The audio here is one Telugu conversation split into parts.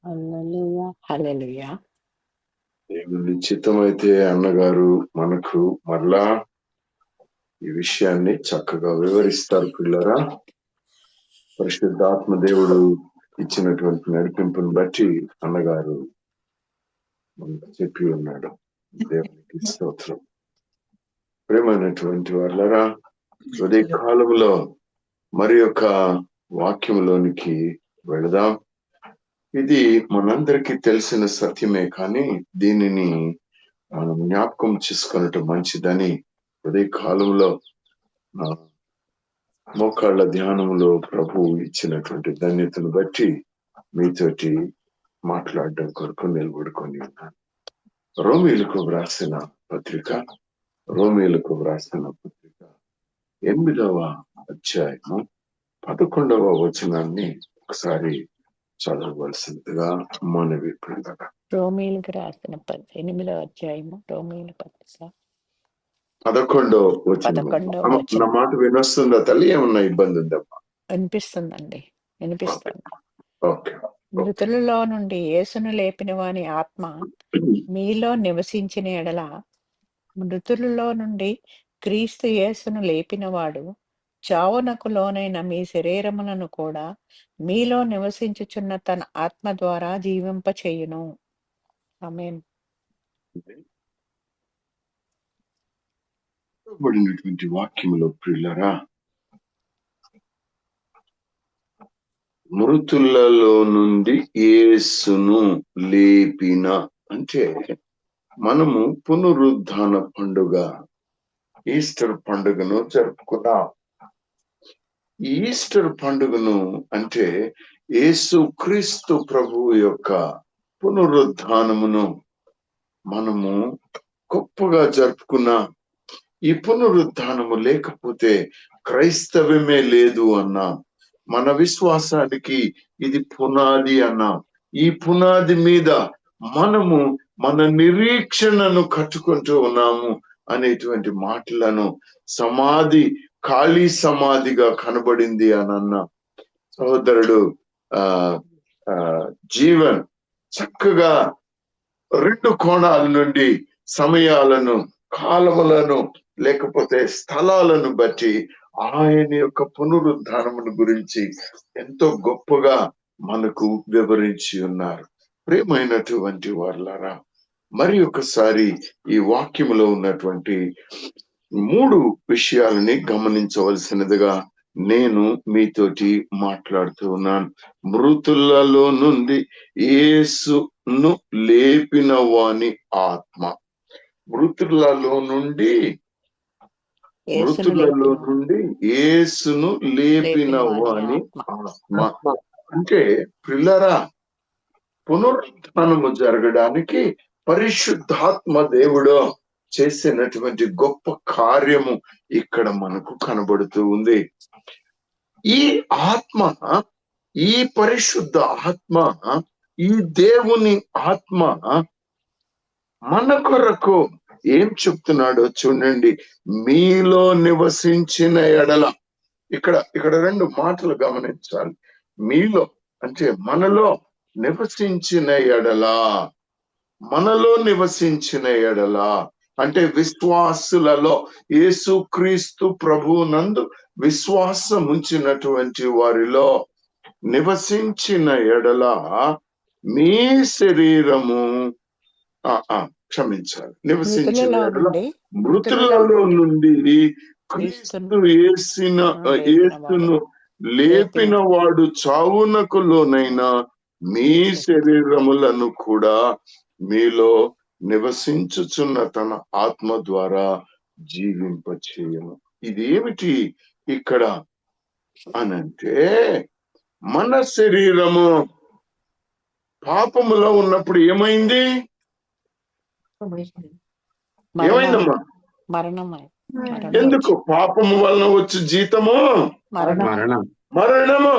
హల్లెలూయా. హల్లెలూయా. దేవుని చిత్తమైతే అన్నగారు మనకు మరలా ఈ విషయాన్ని చక్కగా వివరిస్తారు పిల్లరా. పరిశుద్ధాత్మ దేవుడు ఇచ్చినటువంటి నడిపింపుని బట్టి అన్నగారు మనకు చెప్పి ఉన్నాడు. దేవునికి స్తోత్రం. ప్రేమైనటువంటి వాళ్ళరా, ఉదయ కాలంలో మరి యొక్క వాక్యంలోనికి వెళదాం. ఇది మనందరికీ తెలిసిన సత్యమే, కానీ దీనిని మనం జ్ఞాపకం చేసుకున్నట్టు మంచిదని ఉదయ కాలంలో మోకాళ్ళ ధ్యానంలో ప్రభు ఇచ్చినటువంటి ధన్యతను బట్టి మీతోటి మాట్లాడడం కొరకు నిలబడుకొని ఉన్నాను. రోమీలకు వ్రాసిన పత్రిక 8వ అధ్యాయము 11వ వచనాన్ని ఒకసారి చదవవలసిందిగా మనవి. రోమీయులకు రాసిన 8వ అధ్యాయము రోమీయుల పత్రిక 11వ వచనం. నా మాట వినొస్తుందా తల్లి? ఏమన్నా ఇబ్బంది ఉందమ్మా? వినిపిస్తుందండి, వినిపిస్తుంది. ఓకే. మృతులలో నుండి యేసును లేపిన వాని ఆత్మ మీలో నివసించిన ఎడల, మృతులలో నుండి క్రీస్తు యేసును లేపినవాడు చావునకు లోనైన మీ శరీరములను కూడా మీలో నివసించుచున్న తన ఆత్మ ద్వారా జీవింపచేయును. ఆమేన్. బడినటువంటి వాక్యములో ప్రియులరా, మృతులలో నుండి యేసును లేపిన అంటే మనము పునరుద్ధాన పండుగ, ఈస్టర్ పండుగను జరుపుకున్నాం. ఈస్టర్ పండుగను అంటే యేసు క్రీస్తు ప్రభువు యొక్క పునరుద్ధానమును మనము గొప్పగా జరుపుకున్నాం. ఈ పునరుద్ధానము లేకపోతే క్రైస్తవమే లేదు అన్నాం. మన విశ్వాసానికి ఇది పునాది అన్నాం. ఈ పునాది మీద మనము మన నిరీక్షణను కట్టుకుంటూ ఉన్నాము అనేటువంటి మాటలను సమాధి ఖాళీ సమాధిగా కనబడింది అని అన్నా. సహోదరుడు జీవన్ చక్కగా 2 కోణాల నుండి సమయాలను, కాలములను, లేకపోతే స్థలాలను బట్టి ఆయన యొక్క పునరుద్ధానమును గురించి ఎంతో గొప్పగా మనకు వివరించి ఉన్నారు. ప్రియమైనటువంటి వారులారా, మరి ఒకసారి ఈ వాక్యములో ఉన్నటువంటి 3 విషయాలని గమనించవలసినదిగా నేను మీతోటి మాట్లాడుతూ ఉన్నాను. మృతులలో నుండి యేసును లేపిన వాని ఆత్మ. మృతులలో నుండి యేసును లేపిన వాని ఆత్మ అంటే పిల్లరా, పునరుద్ధానము జరగడానికి పరిశుద్ధాత్మ దేవుడు చేసినటువంటి గొప్ప కార్యము ఇక్కడ మనకు కనబడుతూ ఉంది. ఈ ఆత్మ, ఈ పరిశుద్ధ ఆత్మ, ఈ దేవుని ఆత్మ మన కొరకు ఏం చెప్తున్నాడో చూడండి. మీలో నివసించిన ఎడల. ఇక్కడ 2 మాటలు గమనించాలి. మీలో అంటే మనలో నివసించిన ఎడలా. మనలో నివసించిన ఎడలా అంటే విశ్వాసులలో, యేసుక్రీస్తు ప్రభువునందు విశ్వాసం ఉంచినటువంటి వారిలో నివసించిన ఎడల మీ శరీరము క్షమించాలి, నివసించిన ఎడల మృతులలో నుండి క్రీస్తు యేసును లేపిన వాడు చావునకు లోనైన మీ శరీరములను కూడా మీలో నివసించుచున్న తన ఆత్మ ద్వారా జీవింపచేయను. ఇది ఏమిటి ఇక్కడ అనంటే, మన శరీరము పాపములో ఉన్నప్పుడు ఏమైంది? ఏమైందమ్మా? ఎందుకు? పాపము వలన వచ్చి జీతము మరణము.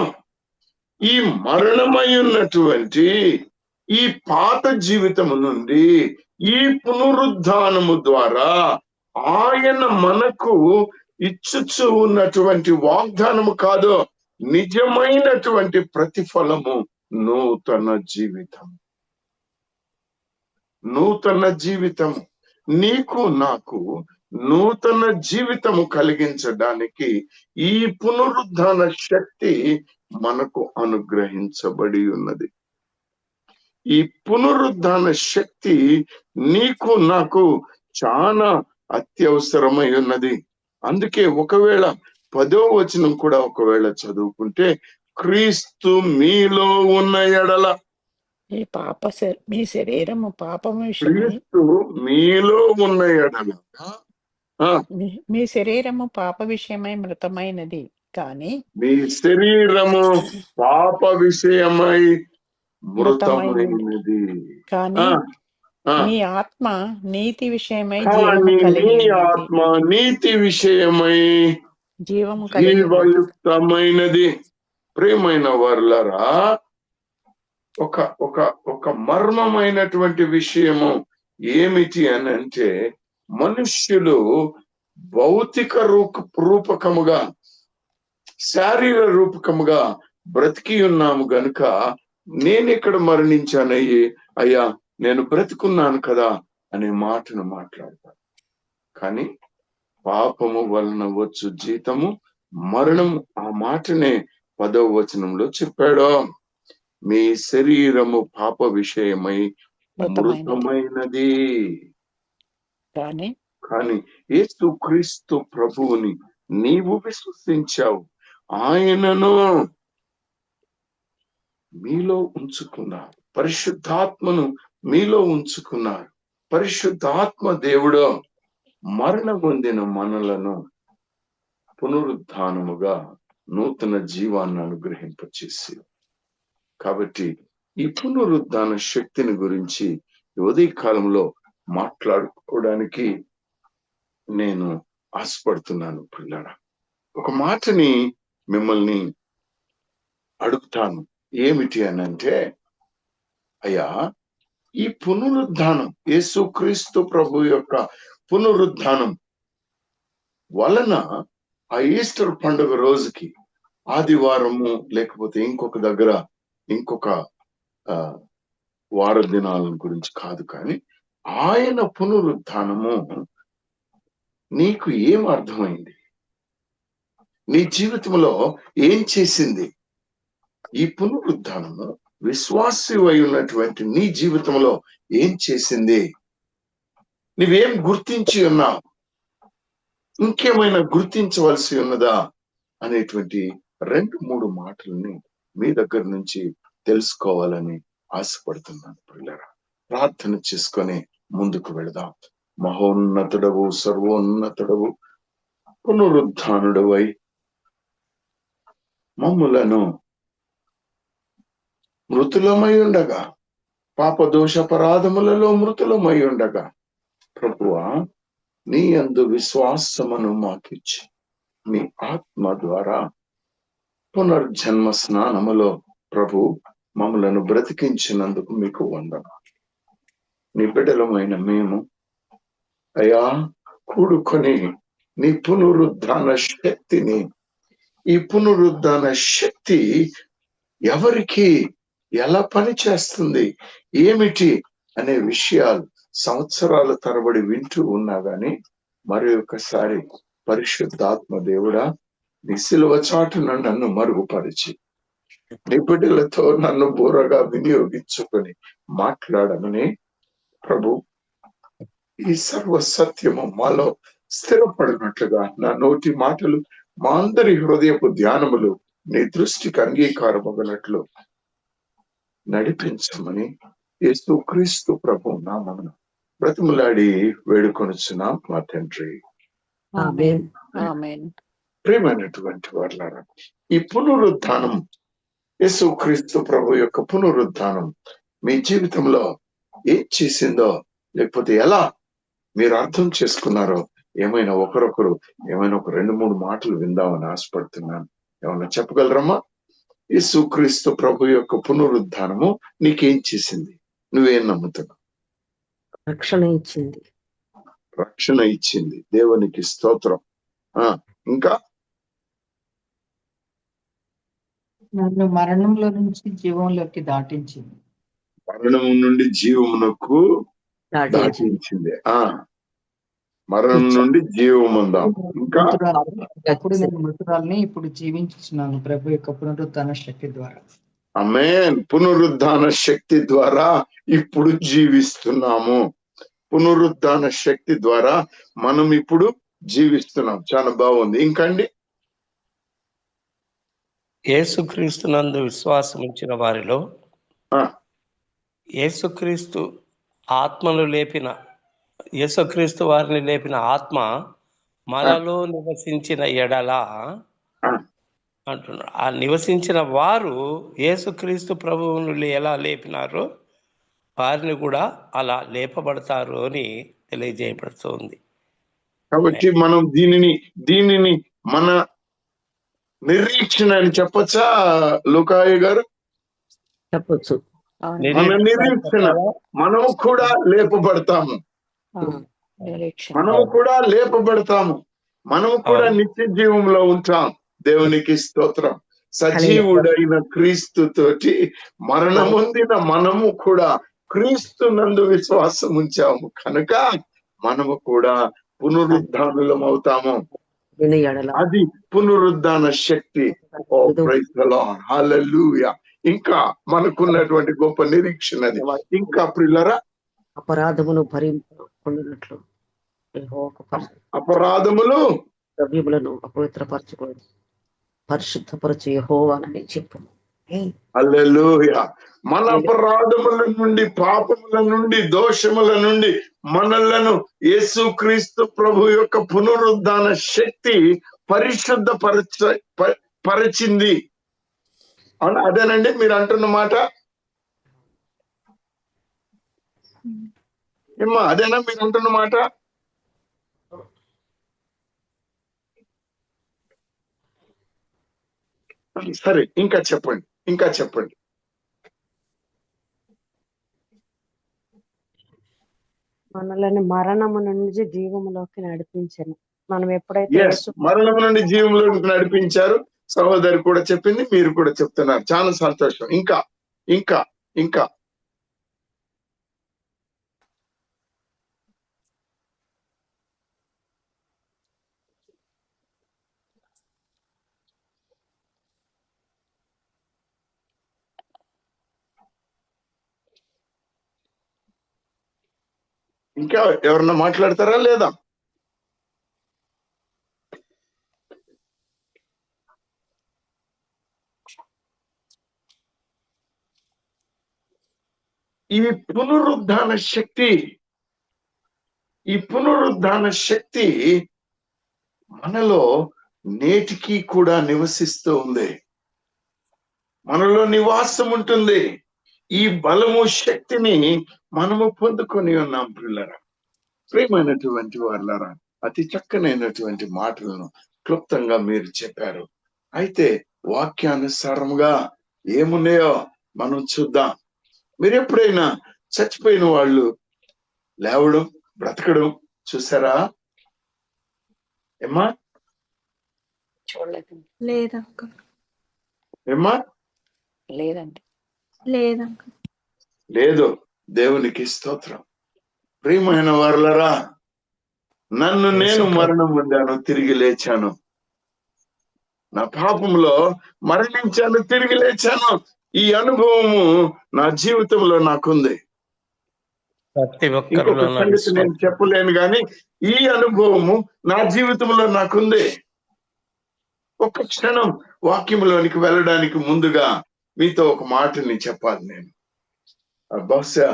ఈ మరణమై ఉన్నటువంటి ఈ పాత జీవితము నుండి ఈ పునరుద్ధానము ద్వారా ఆయన మనకు ఇచ్చుచు ఉన్నటువంటి వాగ్దానము కాదు, నిజమైనటువంటి ప్రతిఫలము నూతన జీవితం. నూతన జీవితం నీకు నాకు నూతన జీవితము కలిగించడానికి ఈ పునరుద్ధాన శక్తి మనకు అనుగ్రహించబడి ఉన్నది. ఈ పునరుద్ధాన శక్తి నీకు నాకు చాలా అత్యవసరమై ఉన్నది. అందుకే ఒకవేళ 10వ వచనం కూడా ఒకవేళ చదువుకుంటే, క్రీస్తు మీలో ఉన్న ఎడల, మీ శరీరము పాపము క్రీస్తు మీలో ఉన్న ఎడల, మీ శరీరము పాప విషయమై మృతమైనది కానీ, మీ శరీరము పాప విషయమై మృతమైనది కానీ మీ ఆత్మ నీతి విషయమై జీవయుక్తమైనది. ప్రియమైన వర్లరా, ఒక మర్మమైనటువంటి విషయము ఏమిటి అని అంటే, మనుష్యులు భౌతిక రూపకముగా, శారీర రూపకముగా బ్రతికి ఉన్నాము గనుక, నేను ఇక్కడ అయ్యా నేను బ్రతుకున్నాను కదా అనే మాటను మాట్లాడతాను. కానీ పాపము వలన వచ్చు జీతము మరణము. ఆ మాటనే 10వ వచనంలో చెప్పాడు. మీ శరీరము పాప విషయమై మృతమైనది కానీ యేసుక్రీస్తు ప్రభువుని నీవు విశ్వసించావు, ఆయనను మీలో ఉంచుకున్నారు, పరిశుద్ధాత్మను మీలో ఉంచుకున్నారు. పరిశుద్ధాత్మ దేవుడు మరణ పొందిన మనలను పునరుద్ధానముగా నూతన జీవాన్ని అనుగ్రహింపచేసి, కాబట్టి ఈ పునరుద్ధాన శక్తిని గురించి ఉదయ కాలంలో మాట్లాడుకోవడానికి నేను ఆశపడుతున్నాను. పిల్లరా, ఒక మాటని మిమ్మల్ని అడుగుతాను. ఏమిటి అని అంటే, అయ్యా ఈ పునరుద్ధానం, యేసుక్రీస్తు ప్రభు యొక్క పునరుద్ధానం వలన ఆ ఈస్టర్ పండుగ రోజుకి ఆదివారము లేకపోతే ఇంకొక దగ్గర ఇంకొక వార దినాల గురించి కాదు, కానీ ఆయన పునరుద్ధానము నీకు ఏం అర్థమైంది? నీ జీవితంలో ఏం చేసింది? ఈ పునరుద్ధానము విశ్వాసవై ఉన్నటువంటి నీ జీవితంలో ఏం చేసింది? నువ్వేం గుర్తించి ఉన్నావు? ఇంకేమైనా గుర్తించవలసి ఉన్నదా అనేటువంటి 2-3 మాటలని మీ దగ్గర నుంచి తెలుసుకోవాలని ఆశపడుతున్నాను. పిల్లరా, ప్రార్థన చేసుకొని ముందుకు వెళదాం. మహోన్నతుడవు, సర్వోన్నతుడవు, పునరుద్ధానుడవై మమ్ములను మృతులమై ఉండగా, పాపదోషపరాధములలో మృతులమై ఉండగా, ప్రభువా నీ యందు విశ్వాసమును మాకిచ్చి నీ ఆత్మ ద్వారా పునర్జన్మ స్నానములో ప్రభు మమ్మలను బ్రతికించినందుకు మీకు వందనాలు. నీ బిడ్డలమైన మేము అయ్యా కూడుకొని నీ పునరుద్ధాన శక్తిని, ఈ పునరుద్ధాన శక్తి ఎవరికి ఎలా పనిచేస్తుంది, ఏమిటి అనే విషయాలు సంవత్సరాల తరబడి వింటూ ఉన్నా గాని, మరి ఒకసారి పరిశుద్ధాత్మ దేవుడా నీ సిలువ చాటున నన్ను మరుగుపరిచి నీ బిడ్డలతో నన్ను బోరగా వినియోగించుకొని మాట్లాడమని ప్రభు, ఈ సర్వ సత్యము మాలో స్థిరపడినట్లుగా నా నోటి మాటలు, మా అందరి హృదయపు ధ్యానములు నీ దృష్టికి అంగీకారమగినట్లు నడిపించమని యేసుక్రీస్తు ప్రభు నామమున బ్రతిమలాడి వేడుకొనుచున్నాం మా తండ్రి. ప్రియమైనటువంటి వాళ్ళారా, ఈ పునరుద్ధానం, యేసుక్రీస్తు ప్రభు యొక్క పునరుద్ధానం మీ జీవితంలో ఏం చేసిందో, లేకపోతే ఎలా మీరు అర్థం చేసుకున్నారో, ఏమైనా ఒకరొకరు ఏమైనా ఒక 2-3 మాటలు విందామని ఆశపడుతున్నాను. ఏమన్నా చెప్పగలరమ్మా? యేసుక్రీస్తు ప్రభు యొక్క పునరుద్ధానము నీకేం చేసింది? నువ్వేం నమ్ముతున్నావు? రక్షణ ఇచ్చింది. దేవునికి స్తోత్రం. ఇంకా నన్ను మరణంలో నుంచి జీవంలోకి దాటించింది. మరణం నుండి జీవమునకు దాటించింది. మరణం నుండి జీవముందాం. ఇంకా అప్పుడు నేను మృతురాల్ని, ఇప్పుడు జీవించుచున్నాను ప్రభు యొక్క పునరుద్ధాన శక్తి ద్వారా. ఆమేన్. పునరుద్ధాన శక్తి ద్వారా ఇప్పుడు జీవిస్తున్నాము. పునరుద్ధాన శక్తి ద్వారా మనం ఇప్పుడు జీవిస్తున్నాం. చాలా బాగుంది. ఇంకండి, యేసుక్రీస్తునందు విశ్వాసం ఉంచిన వారిలో యేసుక్రీస్తు ఆత్మను లేపిన యేసుక్రీస్తు వారిని లేపిన ఆత్మ మనలో నివసించిన ఎడల అంటున్నారు. ఆ నివసించిన వారు యేసుక్రీస్తు ప్రభువును ఎలా లేపినారో వారిని కూడా అలా లేపబడతారు అని తెలియజేయబడుతుంది. కాబట్టి మనం దీనిని మన నిరీక్షణ అని చెప్పచ్చా లూకాయ గారు? చెప్పొచ్చు. మన నిరీక్షణ, మనము కూడా లేపబడతాము. మనము కూడా లేపబడతాము. మనము కూడా నిత్య జీవంలో ఉంటాం. దేవునికి స్తోత్రం. సజీవుడైన క్రీస్తు తోటి మరణమొందిన మనము కూడా క్రీస్తు నందు విశ్వాసం ఉంచాము కనుక మనము కూడా పునరుద్ధానులం అవుతాము. అది పునరుద్ధాన శక్తి. ఓ ప్రైజ్ ది లార్డ్, హల్లెలూయా. ఇంకా మనకున్నటువంటి గొప్ప నిరీక్షణ అది. ఇంకా ప్రియులారా, అపరాధమును భరించుకున్నట్లు అపరాధములు ద్రవ్యములను అపవిత్రపరచుకోండి, పరిశుద్ధపరచు యెహోవానని చెప్పు. హల్లెలూయా. మన అపరాధముల నుండి, పాపముల నుండి, దోషముల నుండి యేసుక్రీస్తు ప్రభు యొక్క పునరుద్ధాన శక్తి పరిశుద్ధ పరిచింది. అదేనండి మీరు అంటున్న మాట? ఏమ్మా, అదేనా మీరు అంటున్న మాట? సరే, ఇంకా చెప్పండి, ఇంకా చెప్పండి. మనల్ని మరణము నుంచి జీవములోకి నడిపించను. మనం ఎప్పుడైతే మరణం నుండి జీవంలోకి నడిపించారు, సహోదరి కూడా చెప్పింది, మీరు కూడా చెప్తున్నారు. చాలా సంతోషం. ఇంకా ఇంకా ఇంకా ఇంకా ఎవరన్నా మాట్లాడతారా లేదా? ఈ పునరుద్ధాన శక్తి మనలో నేటికి కూడా నివసిస్తూ ఉంది, మనలో నివాసం ఉంటుంది. ఈ బలము, శక్తిని మనము పొందుకొని ఉన్నాం. పిల్లరా, ప్రియమైనటువంటి వాళ్ళరా, అతి చక్కనైనటువంటి మాటలను క్లుప్తంగా మీరు చెప్పారు. అయితే వాక్యానుసారంగా ఏమున్నాయో మనం చూద్దాం. మీరు ఎప్పుడైనా చచ్చిపోయిన వాళ్ళు లేవడం, బ్రతకడం చూసారా? ఏమ్మా? ఏమ్మా? లేదు. దేవునికి స్తోత్రం. ప్రియమైన వారలరా, నేను మరణం పొందాను, తిరిగి లేచాను. నా పాపంలో మరణించాను, తిరిగి లేచాను. ఈ అనుభవము నా జీవితంలో నాకుంది. ఇంకొక సంగతి నేను చెప్పలేను గాని ఈ అనుభవము నా జీవితంలో నాకుంది. ఒక్క క్షణం వాక్యంలోనికి వెళ్ళడానికి ముందుగా మీతో ఒక మాటని చెప్పాలి. నేను బహుశా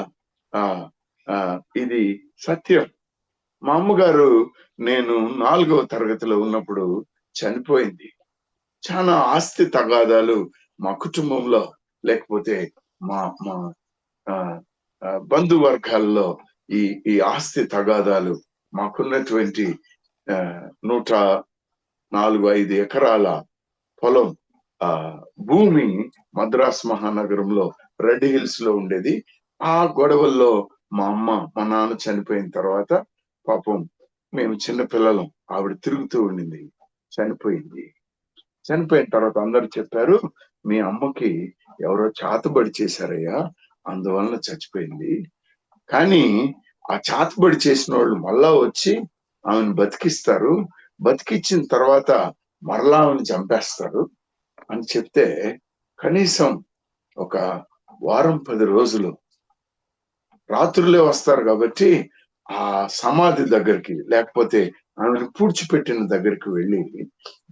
ఇది సత్యం. మా అమ్మగారు నేను 4వ తరగతిలో ఉన్నప్పుడు చనిపోయింది. చాలా ఆస్తి తగాదాలు మా కుటుంబంలో, లేకపోతే మా మా బంధువర్గాల్లో ఈ ఆస్తి తగాదాలు. మాకున్నటువంటి 104-5 ఎకరాల పొలం, భూమి మద్రాస్ మహానగరంలో రెడ్ హిల్స్ లో ఉండేది. ఆ గొడవల్లో మా అమ్మ, మా నాన్న చనిపోయిన తర్వాత, పాపం మేము చిన్న పిల్లలం, ఆవిడ తిరుగుతూ ఉండింది, చనిపోయింది. చనిపోయిన తర్వాత అందరు చెప్పారు, మీ అమ్మకి ఎవరో చాతబడి చేశారయ్యా, అందువలన చచ్చిపోయింది. కానీ ఆ చాతబడి చేసిన వాళ్ళు మళ్ళా వచ్చి ఆమెను బతికిస్తారు, బతికిచ్చిన తర్వాత మరలా ఆమెను చంపేస్తారు అని చెప్తే కనీసం ఒక వారం 10 రోజులు రాత్రులే వస్తారు కాబట్టి ఆ సమాధి దగ్గరికి, లేకపోతే ఆమెను పూడ్చిపెట్టిన దగ్గరికి వెళ్ళి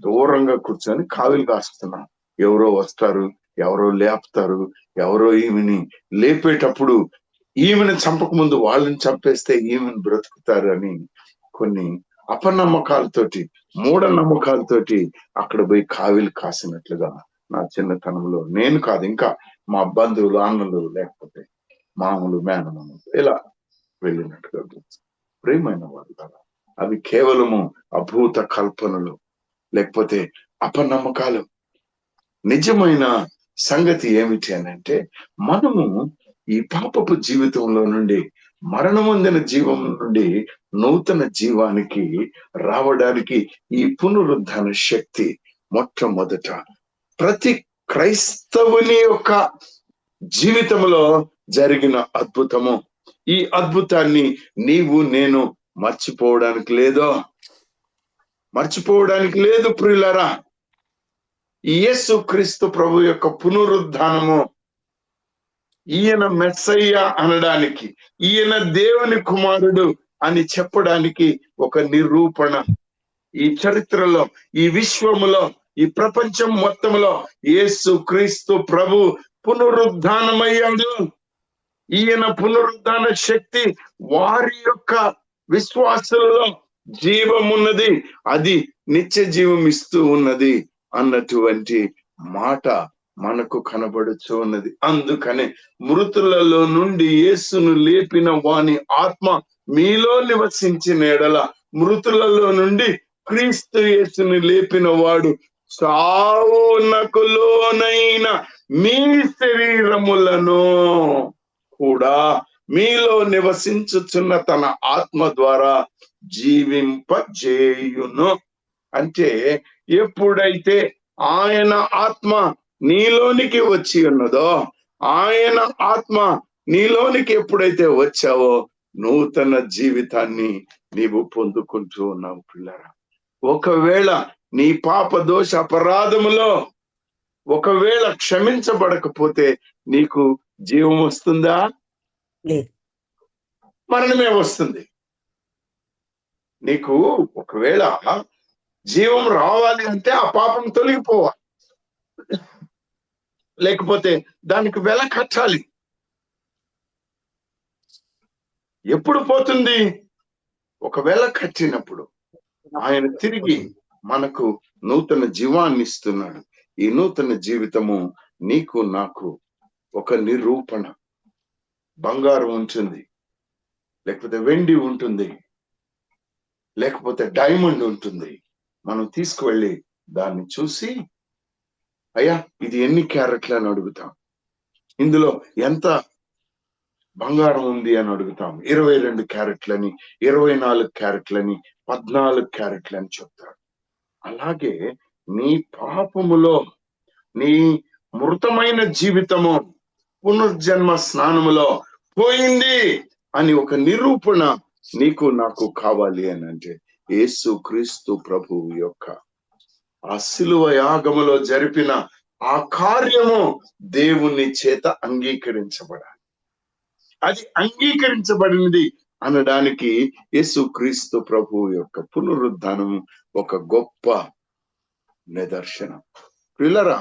దూరంగా కూర్చొని కావిలి కాస్తున్నాం. ఎవరో వస్తారు, ఎవరో లేపుతారు, ఎవరో ఈమెని లేపేటప్పుడు ఈమెను చంపక ముందు వాళ్ళని చంపేస్తే ఈమెను బ్రతుకుతారు అని కొన్ని అపనమ్మకాలతోటి, మూఢనమ్మకాలతోటి అక్కడ పోయి కావిలి కాసినట్లుగా నా చిన్నతనంలో, నేను కాదు ఇంకా మా బంధువులు, అన్నలు, లేకపోతే మామూలు మేనమామలు ఇలా వెళ్ళినట్టుగా గుర్తు. ప్రియమైన వాళ్ళు, అవి కేవలము అభూత కల్పనలు, లేకపోతే అపనమ్మకాలు. నిజమైన సంగతి ఏమిటి అని అంటే, మనము ఈ పాపపు జీవితంలో నుండి, మరణమొందిన జీవం నుండి నూతన జీవానికి రావడానికి ఈ పునరుద్ధాన శక్తి మొట్టమొదట ప్రతి క్రైస్తవుని యొక్క జీవితంలో జరిగిన అద్భుతము. ఈ అద్భుతాన్ని నీవు నేను మర్చిపోవడానికి లేదు ప్రియులారా. యేసు క్రీస్తు ప్రభు యొక్క పునరుద్ధానము, ఈయన మెస్సయ్య అనడానికి, ఈయన దేవుని కుమారుడు అని చెప్పడానికి ఒక నిరూపణ. ఈ చరిత్రలో, ఈ విశ్వములో, ఈ ప్రపంచం మొత్తంలో యేసు క్రీస్తు ప్రభు పునరుద్ధానమయ్యాడు. ఈయన పునరుద్ధాన శక్తి వారి యొక్క విశ్వాసులలో జీవమున్నది, అది నిత్య జీవం ఇస్తూ ఉన్నది అన్నటువంటి మాట మనకు కనబడుచు ఉన్నది. అందుకనే మృతులలో నుండి యేసును లేపిన వాని ఆత్మ మీలో నివసించిన ఎడల, మృతులలో నుండి క్రీస్తు యేసును లేపిన వాడు సావునకు లోనైన మీ శరీరములను కూడా మీలో నివసించుచున్న తన ఆత్మ ద్వారా జీవింపజేయును. అంటే ఎప్పుడైతే ఆయన ఆత్మ నీలోనికి వచ్చి ఉన్నదో, ఆయన ఆత్మ నీలోనికి ఎప్పుడైతే వచ్చావో నూతన జీవితాన్ని నీవు పొందుకుంటూ ఉన్నావు పిల్లరా. ఒకవేళ నీ పాప దోష అపరాధములో ఒకవేళ క్షమించబడకపోతే నీకు జీవం వస్తుందా? మరణమే వస్తుంది. నీకు ఒకవేళ జీవం రావాలి అంటే ఆ పాపం తొలగిపోవాలి, లేకపోతే దానికి వెల కట్టాలి. ఎప్పుడు పోతుంది? ఒకవేళ కట్టినప్పుడు ఆయన తిరిగి మనకు నూతన జీవాన్ని ఇస్తున్నాడు. ఈ నూతన జీవితము నీకు నాకు ఒక నిరూపణ. బంగారం ఉంటుంది, లేకపోతే వెండి ఉంటుంది, లేకపోతే డైమండ్ ఉంటుంది. మనం తీసుకువెళ్ళి దాన్ని చూసి, అయ్యా ఇది ఎన్ని క్యారెట్లు అని అడుగుతాం, ఇందులో ఎంత బంగారం ఉంది అని అడుగుతాం. 22 క్యారెట్లని, 24 క్యారెట్లని, 14 క్యారెట్లని చెప్తారు. అలాగే నీ పాపములో, నీ మృతమైన జీవితము పునర్జన్మ స్నానములో పోయింది అని ఒక నిరూపణ నీకు నాకు కావాలి అని అంటే, యేసు క్రీస్తు ప్రభువు యొక్క ఆ శిలువ యాగములో జరిపిన ఆ కార్యము దేవుని చేత అంగీకరించబడాలి. అది అంగీకరించబడినది అనడానికి యేసు క్రీస్తు ప్రభువు యొక్క పునరుద్ధానము ఒక గొప్ప నిదర్శనం. పిల్లరా,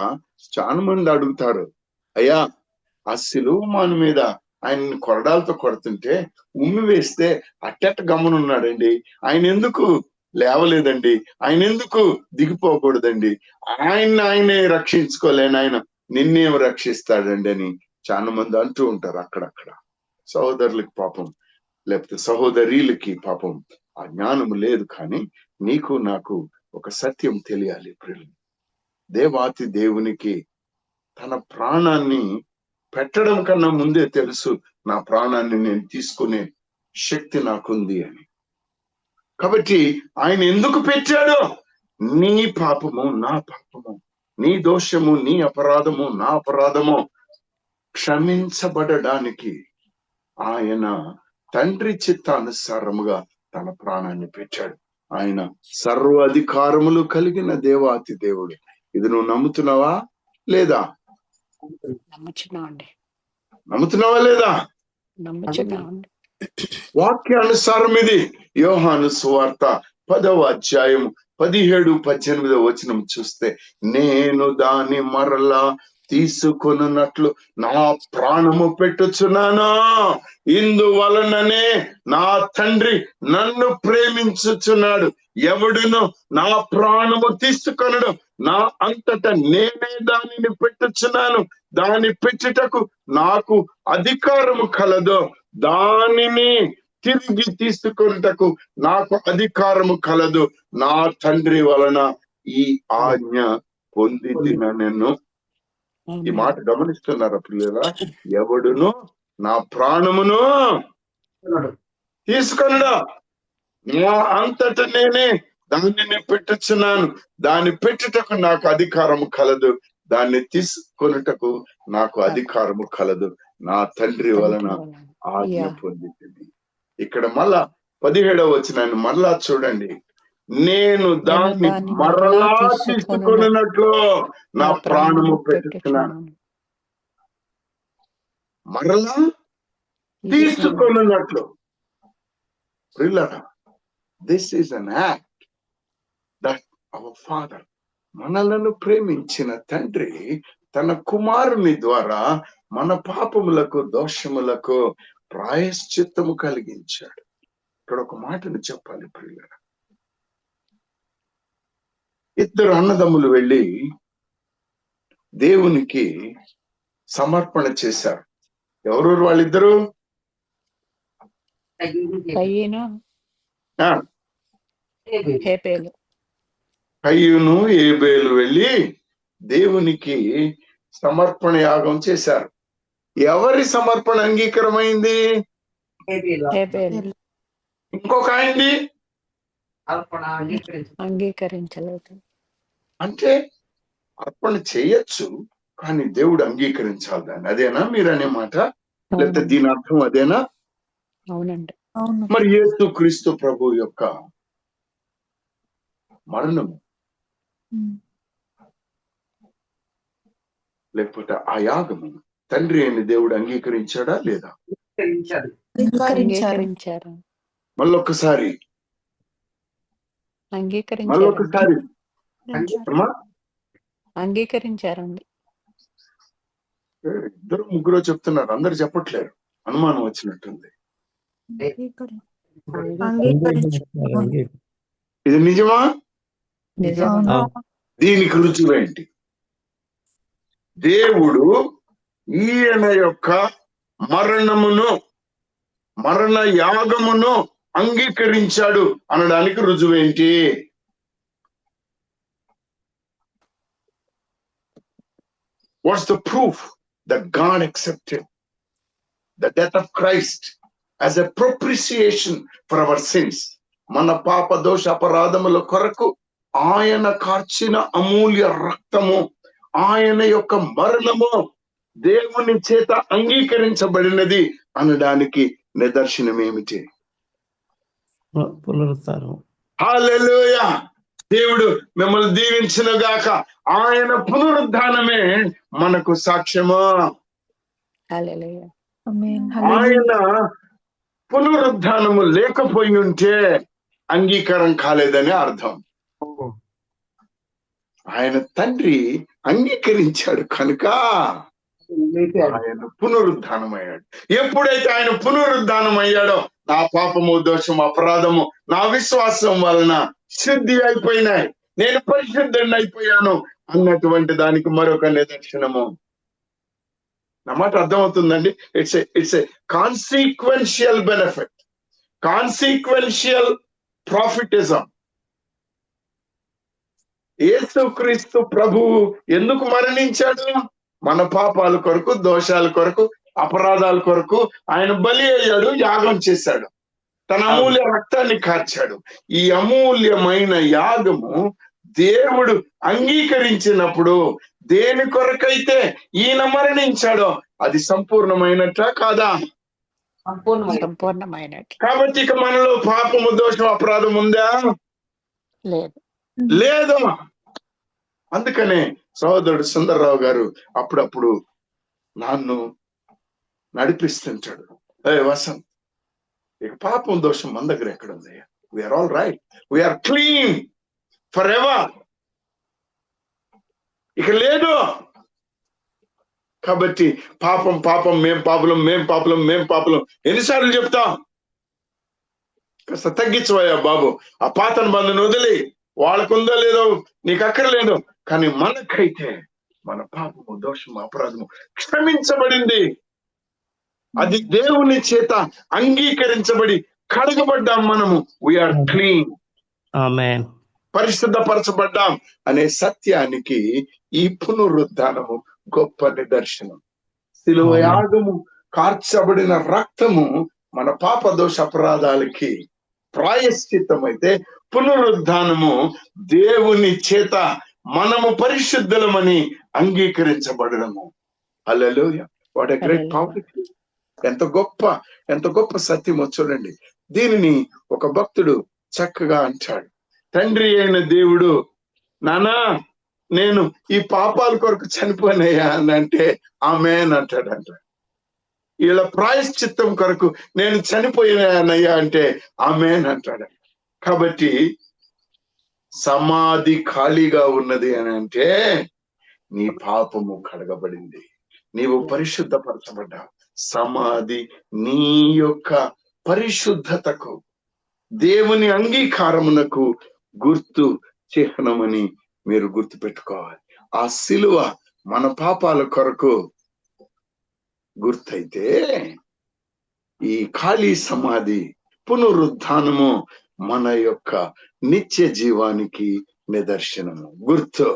చాలా మంది అడుగుతారు, అయ్యా ఆ శిలువమాను మీద ఆయన్ని కొరడాలతో కొడుతుంటే ఉమ్మి వేస్తే అట్టెట్ట గమ్మునున్నాడండి, ఆయన ఎందుకు లేవలేదండి, ఆయన ఎందుకు దిగిపోకూడదండి, ఆయనే రక్షించుకోలేని ఆయన నిన్నేం రక్షిస్తాడండి అని చాలా మంది అంటూ ఉంటారు. అక్కడక్కడ సహోదరులకి పాపం, లేకపోతే సహోదరీలకి పాపం ఆ జ్ఞానం లేదు. కానీ నీకు నాకు ఒక సత్యం తెలియాలి ప్రియులు. దేవాతి దేవునికి తన ప్రాణాన్ని పెట్టడం కన్నా ముందే తెలుసు, నా ప్రాణాన్ని నేను తీసుకునే శక్తి నాకుంది అని. కాబట్టి ఆయన ఎందుకు పెట్టాడో, నీ పాపము నా పాపము నీ దోషము, నీ అపరాధము, నా అపరాధము క్షమించబడడానికి ఆయన తండ్రి చిత్తానుసారముగా తన ప్రాణాన్ని పెట్టాడు. ఆయన సర్వ అధికారములు కలిగిన దేవాతి దేవుడు. ఇది నువ్వు నమ్ముతున్నావా లేదా? నమ్ముతున్నావా లేదా? నమ్ముచున్నామండి. వాక్యానుసారం ఇది. యోహాను సువార్త 10వ అధ్యాయం 17-18 వచనం చూస్తే, నేను దాని మరలా తీసుకొనున్నట్లు నా ప్రాణము పెట్టుచున్నాను, ఇందువలననే నా తండ్రి నన్ను ప్రేమించుచున్నాడు, ఎవడును నా ప్రాణము తీసుకొనడు, నా అంతటా నేనే దానిని పెట్టుచున్నాను, దాని పెట్టుటకు నాకు అధికారము కలదు, దానిని తిరిగి తీసుకొనుటకు నాకు అధికారము కలదు, నా తండ్రి వలన ఈ ఆజ్ఞ పొందిన నేను. ఈ మాట గమనిస్తున్నారా పిల్లరా? ఎవడును నా ప్రాణమును తీసుకొనడా, నా అంతట నేనే దానిని పెట్టుచున్నాను, దాన్ని పెట్టుటకు నాకు అధికారము కలదు, దాన్ని తీసుకొనుటకు నాకు అధికారము కలదు, నా తండ్రి వలన ఆజ్ఞ పొందింది. ఇక్కడ మళ్ళా 17వ వచనాన్ని మరలా చూడండి. నేను దాన్ని మరలా తీసుకొనున్నట్లు నా ప్రాణము పెట్టుచున్నాను. మరలా తీసుకొనున్నట్లు. This is an act that our father, మనలను ప్రేమించిన తండ్రి తన కుమారుని ద్వారా మన పాపములకు, దోషములకు ప్రాయశ్చిత్తము కలిగించాడు. ఇక్కడ ఒక మాటను చెప్పాలి ప్రియులారా. ఇద్దరు అన్నదమ్ములు వెళ్ళి దేవునికి సమర్పణ చేశారు. ఎవరు వాళ్ళిద్దరు? కయ్యూను ఏబేలు వెళ్ళి దేవునికి సమర్పణ యాగం చేశారు. ఎవరి సమర్పణ అంగీకారమైంది? ఇంకొక ఆయనది అంగీకరించలేదు. అంటే అర్పణ చేయొచ్చు, కానీ దేవుడు అంగీకరించాలి దాన్ని. అదేనా మీరు అనే మాట? లేకపోతే దీని అర్థం అదేనా? అవునండి. మరి యేసు క్రీస్తు ప్రభు యొక్క మరణము లేకపోతే ఆ యాగము తండ్రి అని దేవుడు అంగీకరించాడా లేదా? అంగీకరించారు. మళ్ళొకసారి అంగీకరించారండి. ఇద్దరు ముగ్గురు చెప్తున్నారు, అందరు చెప్పట్లేరు, అనుమానం వచ్చినట్టుంది. ఇది నిజమా? దీనికి రుజువేంటి? దేవుడు ఈయన యొక్క మరణమును, మరణ యాగమును అంగీకరించాడు అనడానికి రుజువేంటి? What's the proof that God accepted the death of Christ as a propitiation for our sins? మన పాప దోష అపరాధముల కొరకు ఆయన కార్చిన అమూల్య రక్తము, ఆయన యొక్క మరణము దేవుని చేత అంగీకరించబడినది అనడానికి నిదర్శనం ఏమిటి? పునరుత్థానం. హల్లెలూయా. దేవుడు మిమ్మల్ని దీవించిన గాక. ఆయన పునరుద్ధానమే మనకు సాక్ష్యము. ఆయన పునరుద్ధానము లేకపోయి ఉంటే అంగీకారం కాలేదని అర్థం. ఆయన తండ్రి అంగీకరించాడు కనుక ఆయన పునరుద్ధానమయ్యాడు. ఎప్పుడైతే ఆయన పునరుద్ధానం అయ్యాడో నా పాపము, దోషము, అపరాధము నా విశ్వాసం వలన శుద్ధి అయిపోయినాయి, నేను పరిశుద్ధుడిని అయిపోయాను అన్నటువంటి దానికి మరొక నిదర్శనము. నా మాట అర్థమవుతుందండి? It's a consequential benefit, consequential profitism. యేసుక్రీస్తు ప్రభువు ఎందుకు మరణించాడు? మన పాపాల కొరకు, దోషాల కొరకు, అపరాధాల కొరకు ఆయన బలి అయ్యాడు, యాగం చేశాడు, తన అమూల్య రక్తాన్ని కార్చాడు. ఈ అమూల్యమైన యాగము దేవుడు అంగీకరించినప్పుడు దేని కొరకైతే ఈయన మరణించాడో అది సంపూర్ణమైనట్ట కాదా? సంపూర్ణమైనట్టు. కాబట్టి ఇక మనలో పాపము, దోషం, అపరాధం ఉందా? లేదు. లేదు. అందుకనే సహోదరుడు సుందర్రావు గారు అప్పుడప్పుడు నన్ను నడిపిస్తుంటాడు. వసంత్, ఇక పాపం, దోషం మన దగ్గర ఎక్కడ ఉంది? We are all right, we are clean forever. ఇక లేదు. కాబట్టి పాపం పాపం, మేం పాపులం, మేం పాపులం, మేం పాపులం ఎన్నిసార్లు చెప్తాం? కాస్త తగ్గించవయ్యా బాబు, ఆ పాతన బంధుని వదిలి, వాళ్ళకుందో లేదో నీకు అక్కర్లేదు. కానీ మనకైతే మన పాపము, దోషము, అపరాధము క్షమించబడింది. అది దేవుని చేత అంగీకరించబడి కడగబడ్డాం. మనము వీఆర్ క్లీన్, ఆమేన్, పరిశుద్ధపరచబడ్డాం అనే సత్యానికి ఈ పునరుద్ధానము గొప్ప నిదర్శనం. శిలువ యాగము, కార్చబడిన రక్తము మన పాప, దోష, అపరాధాలకి ప్రాయశ్చిత్తం అయితే, పునరుద్ధానము దేవుని చేత మనము పరిశుద్ధులమని అంగీకరించబడము. హల్లెలూయా, వాట్ ఎ గ్రేట్ పవర్! ఎంత గొప్ప సత్యమో చూడండి. దీనిని ఒక భక్తుడు చక్కగా అంటాడు. తండ్రి అయిన దేవుడు, నానా నేను ఈ పాపాల కొరకు చనిపోయినయ్యా అని అంటే ఆమేన్ అంటాడంట. వీళ్ళ ప్రాయశ్చిత్తం కొరకు నేను చనిపోయినానయ్యా అంటే ఆమేన్ అంటాడు. కాబట్టి సమాధి ఖాళీగా ఉన్నది అని అంటే నీ పాపము కడగబడింది, నీవు పరిశుద్ధపరచబడ్డావు. సమాధి నీ యొక్క పరిశుద్ధతకు, దేవుని అంగీకారమునకు గుర్తు చిహ్నమని మీరు గుర్తు పెట్టుకోవాలి. ఆ సిలువ మన పాపాల కొరకు గుర్తయితే, ఈ ఖాళీ సమాధి, పునరుద్ధానము మన యొక్క నిత్య జీవానికి నిదర్శనము, గుర్తు.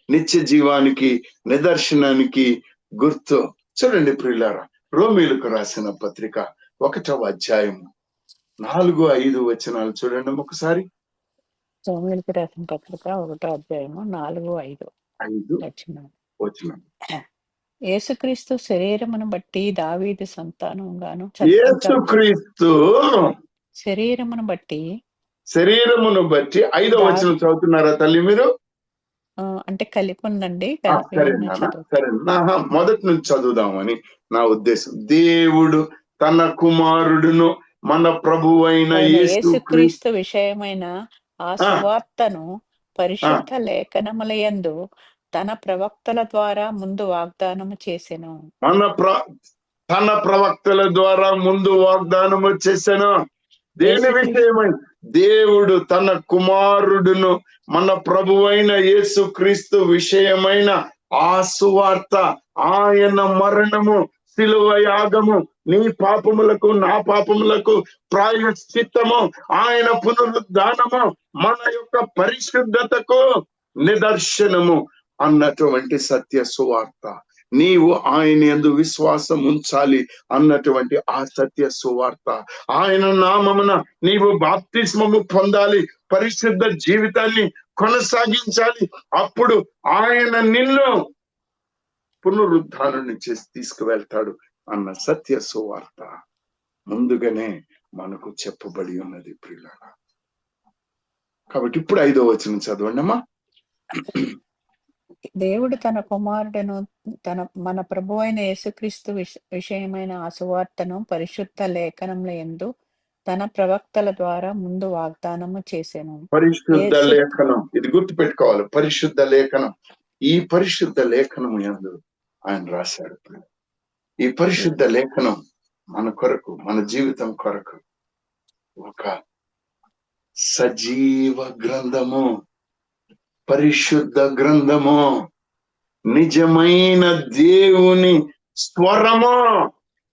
నిత్య జీవానికి, నిదర్శనానికి గుర్తు. చూడండి ప్రియులారా, రోమీయులకు రాసిన పత్రిక 1వ అధ్యాయము 4-5 వచనాలు చూడండి ఒకసారి. రోమీయులకు రాసిన పత్రిక 1వ అధ్యాయము 4-5 వచనం. యేసుక్రీస్తు శరీరమును బట్టి దావీదు సంతానంగాను, యేసుక్రీస్తు శరీరమును బట్టి 5వ వచనం చదువుతున్నారా తల్లి మీరు? అంటే కలిపి ఉందండి. సరే, మొదటి నుంచి చదువుదామని నా ఉద్దేశం. దేవుడు తన కుమారుడును మన ప్రభువైన యేసుక్రీస్తు విషయమైన ఆ సువార్తను పరిశుద్ధ లేఖనములయందు తన ప్రవక్తల ద్వారా ముందు వాగ్దానము చేసెను. తన ప్రవక్తల ద్వారా ముందు వాగ్దానము చేసెను. దేని విషయమై? దేవుడు తన కుమారుడును మన ప్రభువైన యేసుక్రీస్తు విషయమైన ఆ సువార్త, ఆయన మరణము, శిలువ యాగము, నీ పాపములకు నా పాపములకు ప్రాయశ్చిత్తము, ఆయన పునరుద్ధానము మన యొక్క పరిశుద్ధతకు నిదర్శనము అన్నటువంటి సత్య సువార్త. నీవు ఆయన యందు విశ్వాసం ఉంచాలి అన్నటువంటి ఆ సత్య సువార్త. ఆయన నామమున నీవు బాప్తిస్మము పొందాలి, పరిశుద్ధ జీవితాన్ని కొనసాగించాలి. అప్పుడు ఆయన నిన్ను పునరుద్ధానం చేసి తీసుకువెళ్తాడు అన్న సత్య సువార్త ముందుగానే మనకు చెప్పబడి ఉన్నది ప్రియులారా. కాబట్టి ఇప్పుడు 5వ వచనం చదవండి అమ్మా. దేవుడు తన కుమారుడును మన ప్రభువైన యేసుక్రీస్తు విషయమైన ఆ సువార్తను పరిశుద్ధ లేఖనముల యందు తన ప్రవక్తల ద్వారా ముందు వాగ్దానము చేసెను. పరిశుద్ధ లేఖనం, ఇది గుర్తు పెట్టుకోవాలి. పరిశుద్ధ లేఖనం, ఈ పరిశుద్ధ లేఖనం యందు ఆయన రాశాడు. ఈ పరిశుద్ధ లేఖనం మన కొరకు, మన జీవితం కొరకు ఒక సజీవ గ్రంథము, పరిశుద్ధ గ్రంథము, నిజమైన దేవుని స్వరము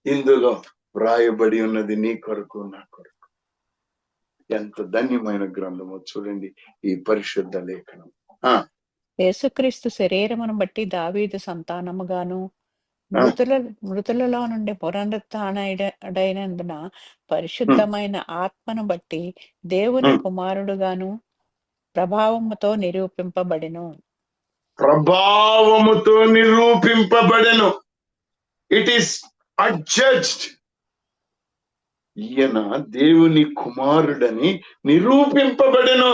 ఇందులో వ్రాయబడి ఉన్నది నీ కొరకు, నా కొరకు. ఎంత ధన్యమైన గ్రంథమో చూడండి ఈ పరిశుద్ధ లేఖనం. యేసుక్రీస్తు శరీరమును బట్టి దావీదు సంతానముగాను, మృతులలో నుండి పునరుత్థానుడైనందున పరిశుద్ధమైన ఆత్మను బట్టి దేవుని కుమారుడుగాను ప్రభావముతో నిరూపింపబడెను. ప్రభావముతో నిరూపింపబడెను. It is అడ్జడ్జ్డ్. ఈయన దేవుని కుమారుడని నిరూపింపబడెను.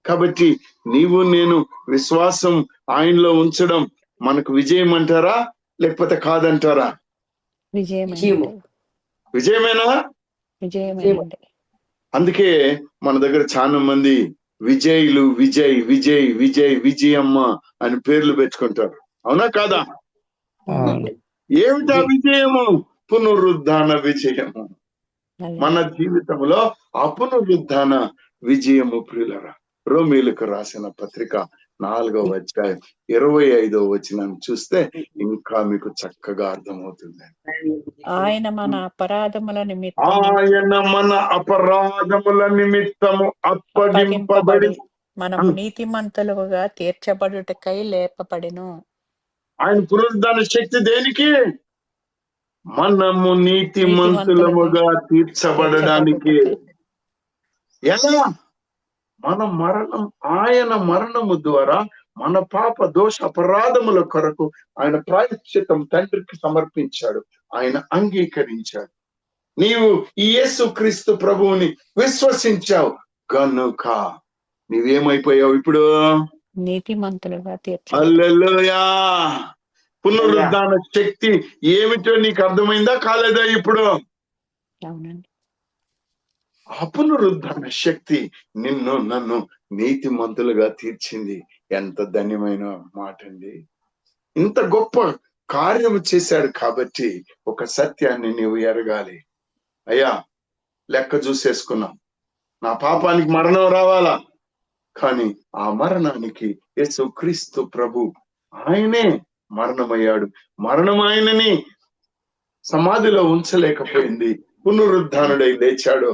కాబట్టి నీవు నేను విశ్వాసం ఆయనలో ఉంచడం మనకు విజయం అంటారా లేకపోతే కాదంటారా? విజయమేనా? అందుకే మన దగ్గర చాలా మంది విజయులు, విజయ్, విజయ్, విజయ్, విజయమ్మ అని పేర్లు పెట్టుకుంటారు. అవునా కాదా? ఏమిటా విజయము? పునరుద్ధాన విజయము. మన జీవితంలో ఆ పునరుద్ధాన విజయము ప్రియులరా. రోమీయులకు రాసిన పత్రిక 4వ అధ్యాయం 25వ వచనాన్ని చూస్తే ఇంకా మీకు చక్కగా అర్థమవుతుంది. ఆయన మన అపరాధముల నిమిత్తము అప్పగింపబడి మనము నీతిమంతులుగా తీర్చబడుటకై లేపబడెను. ఆయన పునరుద్ధాన శక్తి దేనికి? మనము నీతిమంతులముగా తీర్చబడడానికి. ఎలా? మన మరణం, ఆయన మరణము ద్వారా మన పాప దోష అపరాధముల కొరకు ఆయన ప్రాయశ్చిత్తం తండ్రికి సమర్పించాడు. ఆయన అంగీకరించాడు. నీవు ఈ యేసుక్రీస్తు ప్రభువుని విశ్వసించావు గనుక నీవేమైపోయావు? ఇప్పుడు నీతిమంతులుగా హల్లెలూయా. పునరుద్ధాన శక్తి ఏమిటో నీకు అర్థమైందా కాలేదా? ఇప్పుడు ఆ పునరుద్ధాన శక్తి నిన్ను నన్ను నీతిమంతులుగా తీర్చింది. ఎంత ధన్యమైన మాట అండి. ఇంత గొప్ప కార్యము చేశాడు కాబట్టి ఒక సత్యాన్ని నీవు ఎరగాలి. అయ్యా, లెక్క చూసేసుకున్నాం, నా పాపానికి మరణం రావాలా, కానీ ఆ మరణానికి యేసుక్రీస్తు ప్రభు ఆయనే మరణమయ్యాడు. మరణం ఆయనని సమాధిలో ఉంచలేకపోయింది. పునరుద్ధానుడై లేచాడు.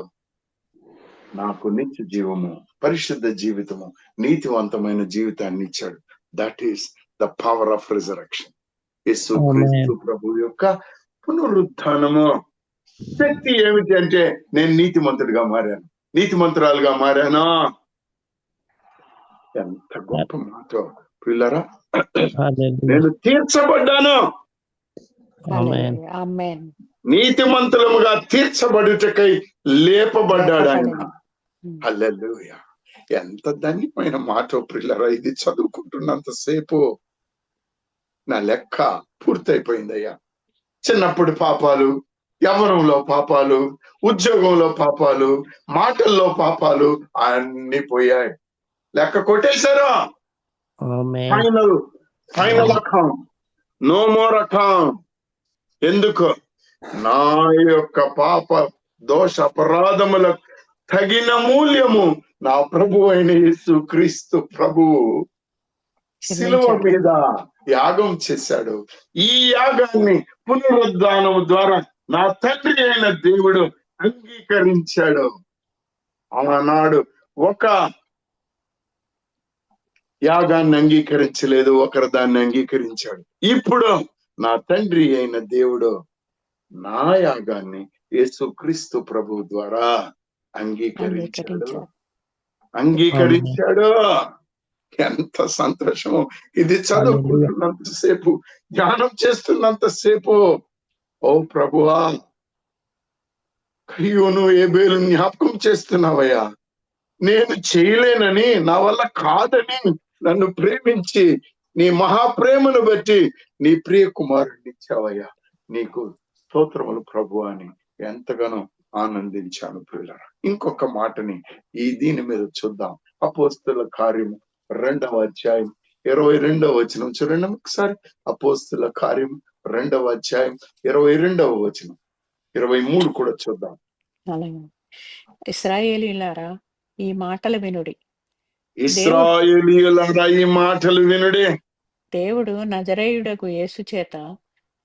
నాకు నిత్య జీవము, పరిశుద్ధ జీవితము, నీతివంతమైన జీవితాన్ని ఇచ్చాడు. That is the power of resurrection. యేసుక్రీస్తు ప్రభు యొక్క పునరుద్ధానము శక్తి ఏమిటి అంటే, నేను నీతిమంతుడిగా మారాను, నీతిమంతురాలుగా మారాను. ఎంత గొప్ప మాట పిల్లరా. నేను తీర్చబడ్డాను. నీతిమంతులముగా తీర్చబడుటకై లేపబడ్డాడు ఆయన. హల్లెలూయా. ఎంత ధన్యమైన మాట ప్రియులారా. ఇది చదువుకుంటున్నంతసేపు నా లెక్క పూర్తయిపోయిందయ్యా. చిన్నప్పుడు పాపాలు, యవ్వనంలో పాపాలు, ఉద్యోగంలో పాపాలు, మాటల్లో పాపాలు అన్ని పోయాయి. లెక్క కొట్టేశారు. Final account, no more account. ఎందుకు? నా యొక్క పాప దోష అపరాధముల తగిన మూల్యము నా ప్రభు అయిన యేసుక్రీస్తు ప్రభువు శిలువ మీద యాగం చేశాడు. ఈ యాగాన్ని పునరుద్ధానము ద్వారా నా తండ్రి అయిన దేవుడు అంగీకరించాడు. ఆనాడు ఒక యాగాన్ని అంగీకరించలేదు, ఒకరు దాన్ని అంగీకరించాడు. ఇప్పుడు నా తండ్రి అయిన దేవుడు నా యాగాన్ని యేసుక్రీస్తు ప్రభు ద్వారా అంగీకరించాడు. ఎంత సంతోషము ఇది! చదువుకుంటున్నంతసేపు, ధ్యానం చేస్తున్నంతసేపు, ఓ ప్రభువా, కయ్యూను ఏబేలు జ్ఞాపకం చేస్తున్నావయ్యా. నేను చేయలేనని, నా వల్ల కాదని నన్ను ప్రేమించి నీ మహాప్రేమను బట్టి నీ ప్రియ కుమారుడిని ఇచ్చావయ్యా. నీకు స్తోత్రములు ప్రభు అని ఎంతగానో ఆనందించాను ప్రియులారా. ఇంకొక మాటని దీని మీద చూద్దాం. అపోస్తుల కార్యము 2వ అధ్యాయం 22వ వచనం చూడండి ఒకసారి. అపోస్తుల కార్యము 2వ అధ్యాయం 22వ వచనం, 23 కూడా చూద్దాం. ఇశ్రాయేలీయులారా ఈ మాటలు వినుడి. ఇశ్రాయేలీయులారా ఈ మాటలు వినుడి. దేవుడు నజరేయుడగు యేసు చేత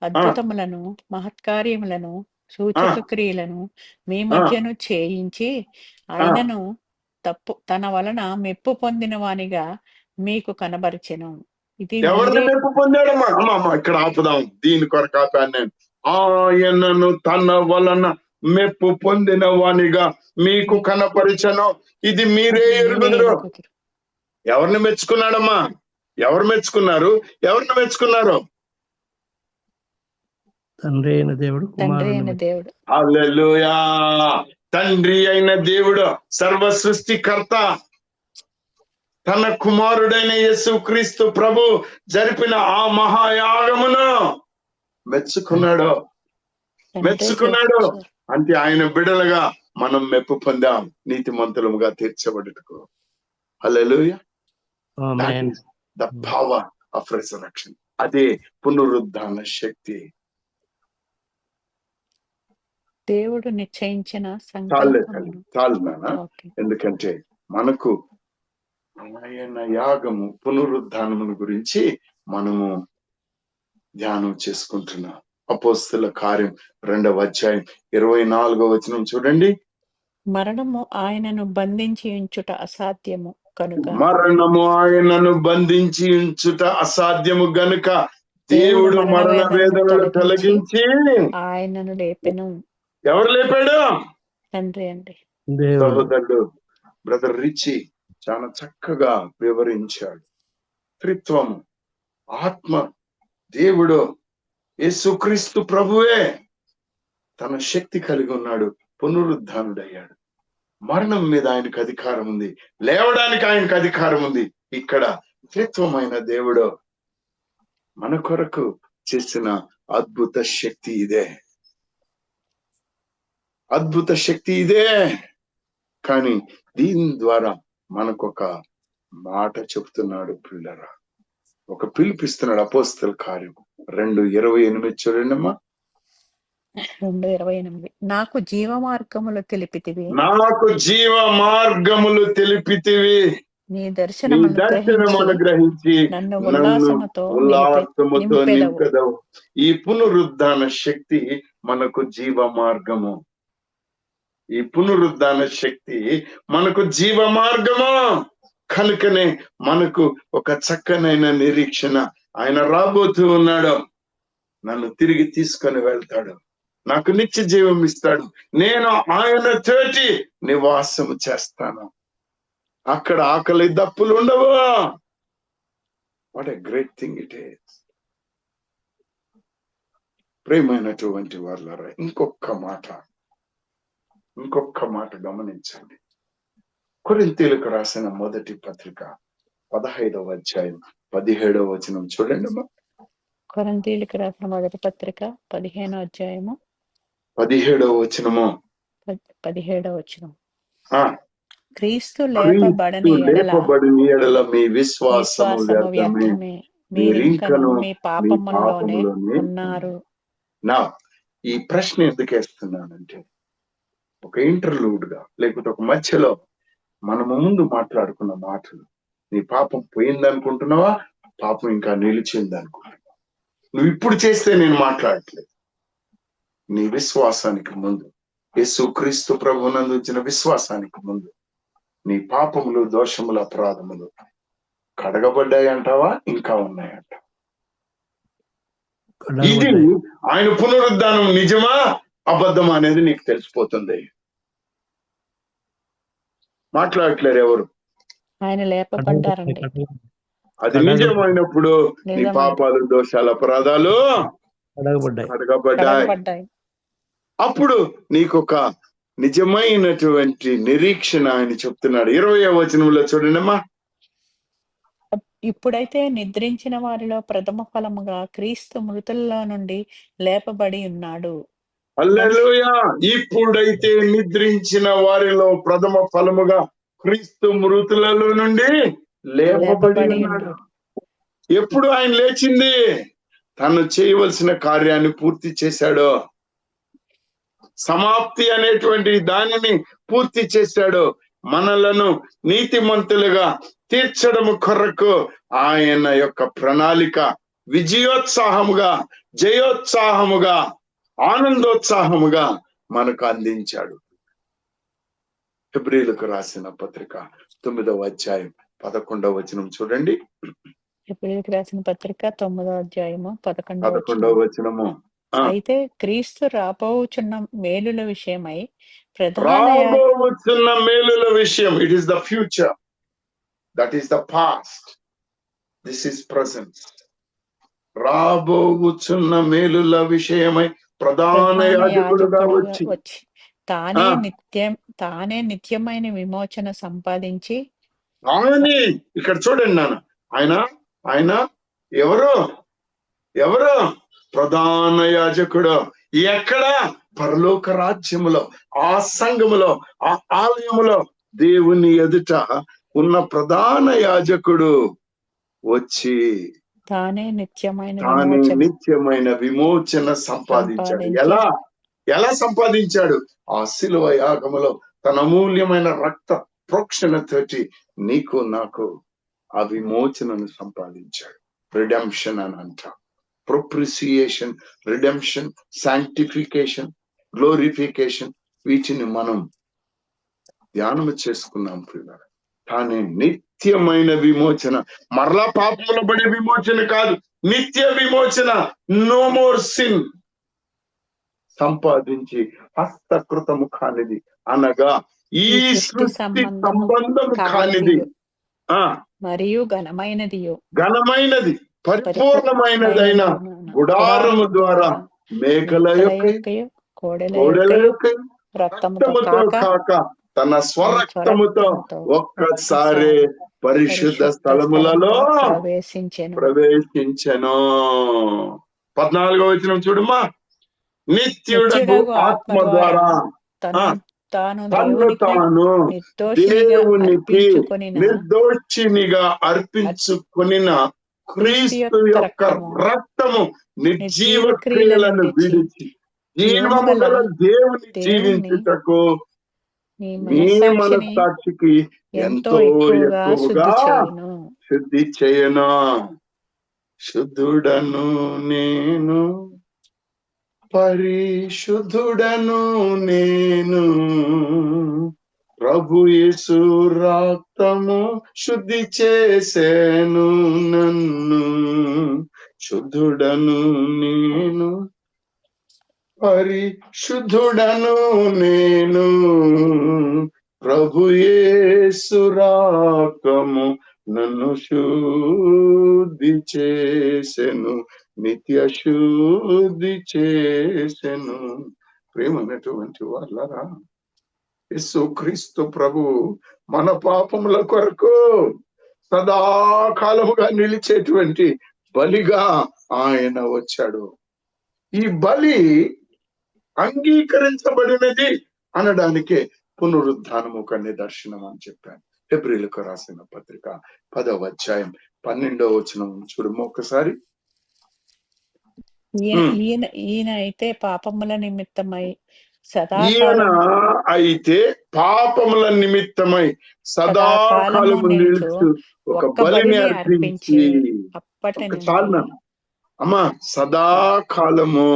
అద్భుతములను, మహత్కార్యములను, సూచక క్రియలను మీ మధ్యను చేయించి ఆయనను తన వలన మెప్పు పొందిన వానిగా మీకు కనబరిచెను. ఇది ఎవరిని మెప్పు పొందాడమ్మా? అమ్మా ఇక్కడ ఆపుదాం. దీని కొరకు ఆపాను నేను. ఆయనను తన వలన మెప్పు పొందిన వానిగా మీకు కనపరిచెను. ఇది మీరే ఎరుగుదురు. ఎవరిని మెచ్చుకున్నాడమ్మా? ఎవరు మెచ్చుకున్నారు? ఎవరిని మెచ్చుకున్నారు? తండ్రి అయిన దేవుడు, తండ్రి అయిన దేవుడు. హల్లెలూయా! తండ్రి అయిన దేవుడు, సర్వ సృష్టికర్త, తన కుమారుడైన యేసుక్రీస్తు ప్రభు జరిపిన ఆ మహాయాగమును మెచ్చుకున్నాడు. అంటే ఆయన బిడలుగా మనం మెప్పు పొందాం, నీతిమంతులముగా తీర్చబడుటకు. Hallelujah! The power of resurrection. అదే పునరుద్ధాన శక్తి. దేవుడు నిశ్చయించిన ఎందుకంటే మనకు ఆయన యాగము, పునరుద్ధానమును గురించి మనము ధ్యానం చేసుకుంటున్నాం. అపోస్తల కార్యం 2వ అధ్యాయం 24వ వచనం చూడండి. మరణము ఆయనను బంధించి ఉంచుట అసాధ్యము కనుక, మరణము ఆయనను బంధించి ఉంచుట అసాధ్యము గనుక దేవుడు మరణ వేదనలు తొలగించి ఆయనను లేపెను. ఎవరు లేపాడు? తండ్రి అండి. సహోదరుడు బ్రదర్ రిచి చాలా చక్కగా వివరించాడు. త్రిత్వము, ఆత్మ, దేవుడు యేసుక్రీస్తు ప్రభువే తన శక్తి కలిగి ఉన్నాడు, పునరుద్ధానుడయ్యాడు. మరణం మీద ఆయనకు అధికారం ఉంది, లేవడానికి ఆయనకు అధికారం ఉంది. ఇక్కడ త్రిత్వమైన దేవుడు మన కొరకు చేసిన అద్భుత శక్తి ఇదే, అద్భుత శక్తి ఇదే. కానీ దీని ద్వారా మనకొక మాట చెప్తున్నాడు పిల్లరా, ఒక పిలిపిస్తున్నాడు. అపోస్తల కార్యం 2:28 చూడండమ్మా. 2:28 నాకు జీవ మార్గములు తెలిపితివి, నాకు జీవ మార్గములు తెలిపితివి, నీ దర్శనమును గ్రహించి నన్ను ఉల్లాసముతో నింపెదవు. ఈ పునరుద్ధాన శక్తి మనకు జీవ మార్గము. ఈ పునరుద్ధాన శక్తి మనకు జీవ మార్గము. కనుకనే మనకు ఒక చక్కనైన నిరీక్షణ. ఆయన రాబోతూ ఉన్నాడు, నన్ను తిరిగి తీసుకొని వెళ్తాడు, నాకు నిత్య జీవం ఇస్తాడు, నేను ఆయన తోటి నివాసము చేస్తాను, అక్కడ ఆకలి దప్పులు ఉండవు. What a great thing it is. ప్రేమైనటువంటి వాళ్ళరా, ఇంకొక మాట గమనించండి. కొరింథీయులకు రాసిన మొదటి పత్రిక 15వ అధ్యాయం 17వ వచనం చూడండి. కొరింథీయులకు రాసిన మొదటి పత్రిక 15వ అధ్యాయము 17వ వచనము. 17వ వచనం. క్రీస్తు లేపబడని ఎడల మీ విశ్వాసము వ్యర్థమే, మీరింకను మీ పాపములోనే ఉన్నారు. నా ఈ ప్రశ్న ఎందుకు వేస్తున్నానంటే, ఒక ఇంటర్లూడ్ గా లేకపోతే ఒక మధ్యలో మనము ముందు మాట్లాడుకున్న మాటలు, నీ పాపం పోయిందనుకుంటున్నావా, పాపం ఇంకా నిలిచింది అనుకుంటున్నావా? నువ్వు ఇప్పుడు చేస్తే నేను మాట్లాడట్లేదు. నీ విశ్వాసానికి ముందు, యేసుక్రీస్తు ప్రభువునందు వచ్చిన విశ్వాసానికి ముందు నీ పాపములు, దోషములు, అపరాధములు కడగబడ్డాయి అంటావా, ఇంకా ఉన్నాయంట? ఇది ఆయన పునరుద్ధానం నిజమా అబద్ధమా అనేది నీకు తెలిసిపోతుంది. మాట్లాడట్లేరు ఎవరు. ఆయన లేపబడ్డారండి. అది నిజమైనప్పుడు నీ పాపాలు, దోషాలు, అపరాధాలు కడగబడ్డాయి. అప్పుడు నీకొక నిజమైనటువంటి నిరీక్షణ ఆయన చెప్తున్నాడు. 20వ వచనంలో చూడండమ్మా. ఇప్పుడైతే నిద్రించిన వారిలో ప్రథమ ఫలముగా క్రీస్తు మృతుల్లో నుండి లేపబడి ఉన్నాడు. హల్లెలూయా. ఇప్పుడైతే నిద్రించిన వారిలో ప్రథమ ఫలముగా క్రీస్తు మృతులలో నుండి లేపబడి ఉన్నాడు. ఎప్పుడు ఆయన లేచింది? తను చేయవలసిన కార్యాన్ని పూర్తి చేశాడు. సమాప్తి అనేటువంటి దానిని పూర్తి చేశాడు. మనలను నీతిమంతులుగా తీర్చడము కొరకు ఆయన యొక్క ప్రణాళిక విజయోత్సాహముగా, జయోత్సాహముగా, ఆనందోత్సాహముగా మనకు అందించాడు. హెబ్రీయులకు రాసిన పత్రిక 9వ అధ్యాయం 11వ వచనం చూడండి. హెబ్రీయులకు రాసిన పత్రిక 9వ అధ్యాయము 11వ వచనము. అయితే క్రీస్తు రాబోచున్న మేలుల విషయమై రాబోచున్న మేలుల విషయం, it is the future. That is the past, this is present. రాబోచున్న మేలుల విషయమై ప్రధాన యాజకుడుగా వచ్చి తానే నిత్యమైన విమోచన సంపాదించి ఆయన, ఇక్కడ చూడండి నాన్న, ఆయన ఎవరు ప్రధాన యాజకుడు. ఎక్కడ? పరలోక రాజ్యములో, ఆ సంఘములో, ఆ ఆలయములో దేవుని ఎదుట ఉన్న ప్రధాన యాజకుడు వచ్చి తానే నిత్యమైన విమోచన సంపాదించాడు. ఎలా సంపాదించాడు? ఆ శిలువ యాగములో తన అమూల్యమైన రక్త ప్రోక్షణతోటి నీకు నాకు ఆ విమోచనను సంపాదించాడు. రిడెంప్షన్ అని అంటాం. ప్రొప్రిసియేషన్, రిడెంప్షన్, శాంక్టిఫికేషన్, గ్లోరిఫికేషన్, వీటిని మనం ధ్యానం చేసుకున్నాం ప్రియులారా. కానీ నిత్యమైన విమోచన, మరలా పాపంలో పడే విమోచన కాదు, నిత్య విమోచన, నో మోర్ సిన్ సంపాదించి హస్తకృతము కానిది, అనగా ఈ సృష్టి సంబంధము కానిది మరియు ఘనమైనది పరిపూర్ణమైనదైన గుడారము ద్వారా మేకల యొక్క కోడెల యొక్క రక్తముతో కాక తన స్వరక్తముతో ఒక్కసారి పరిశుద్ధ స్థలములలో ప్రవేశించెను. 14వ వచనం చూడమ్మా. నిత్యుడగు ఆత్మ ద్వారా తన్ను తాను దేవునికి నిర్దోషినిగా అర్పించుకొనిన క్రీస్తు యొక్క రక్తము నిర్జీవ క్రియలను విడిచి జీవము గల దేవుని జీవించుటకు మీ మనస్సాక్షికి ఎంతో ఎక్కువగా శుద్ధి చేయను. శుద్ధుడను నేను, పరిశుద్ధుడను నేను, ప్రభు యేసు రక్తము శుద్ధి చేసేను నన్ను. శుద్ధుడను నేను, పరిశుద్ధుడను నేను, ప్రభు యేసు రక్తము నన్ను శుద్ధి చేసెను, నిత్య శుద్ధి చేసెను. ప్రేమనటువంటి వాళ్ళరా, యేసు క్రీస్తు ప్రభు మన పాపముల కొరకు సదాకాలముగా నిలిచేటువంటి బలిగా ఆయన వచ్చాడు. ఈ బలి అంగీకరించబడినది అనడానికే పునరుద్ధానము ఒక నిదర్శనం అని చెప్పాను. హెబ్రీయులకు రాసిన పత్రిక 10వ అధ్యాయం 12వ వచనం చూడము ఒకసారి. ఈయన అయితే పాపముల నిమిత్తమై సదాకాలము నిలుచు ఒక బలిని అర్పించి, అమ్మా, సదాకాలము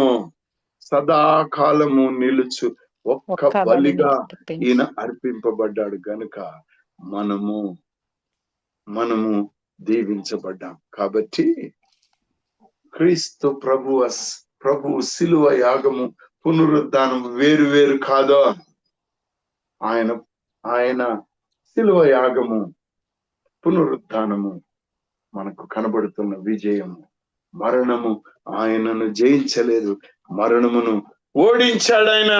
నిలుచు ఒక్క బలిగా ఈయన అర్పింపబడ్డాడు గనుక మనము దీవించబడ్డాం. కాబట్టి క్రీస్తు ప్రభు శిలువ యాగము, పునరుద్ధానం వేరు వేరు కాదో. ఆయన శిలువ యాగము, పునరుద్ధానము మనకు కనబడుతున్న విజయము. మరణము ఆయనను జయించలేదు, మరణమును ఓడించాడాయన.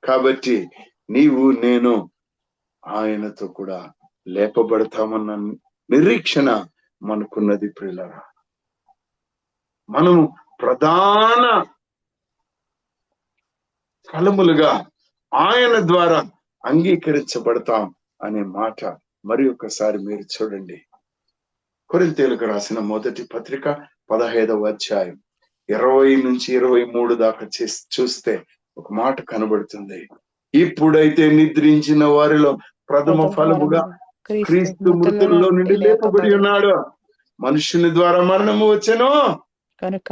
కాబట్టి నీవు నేను ఆయనతో కూడా లేపబడతామన్న నిరీక్షణ మనకున్నది ప్రియులారా. మనము ప్రధాన ఫలములుగా ఆయన ద్వారా అంగీకరించబడతాం అనే మాట మరి ఒకసారి మీరు చూడండి. కొరింథీయులకు రాసిన మొదటి పత్రిక 15వ అధ్యాయం 20 నుంచి 23 దాకా చూస్తే ఒక మాట కనబడుతుంది. ఇప్పుడైతే నిద్రించిన వారిలో ప్రథమ ఫలముగా క్రీస్తు మృతుల్లో నుండి లేపబడి ఉన్నాడు. మనుషుని ద్వారా మరణము వచ్చెను.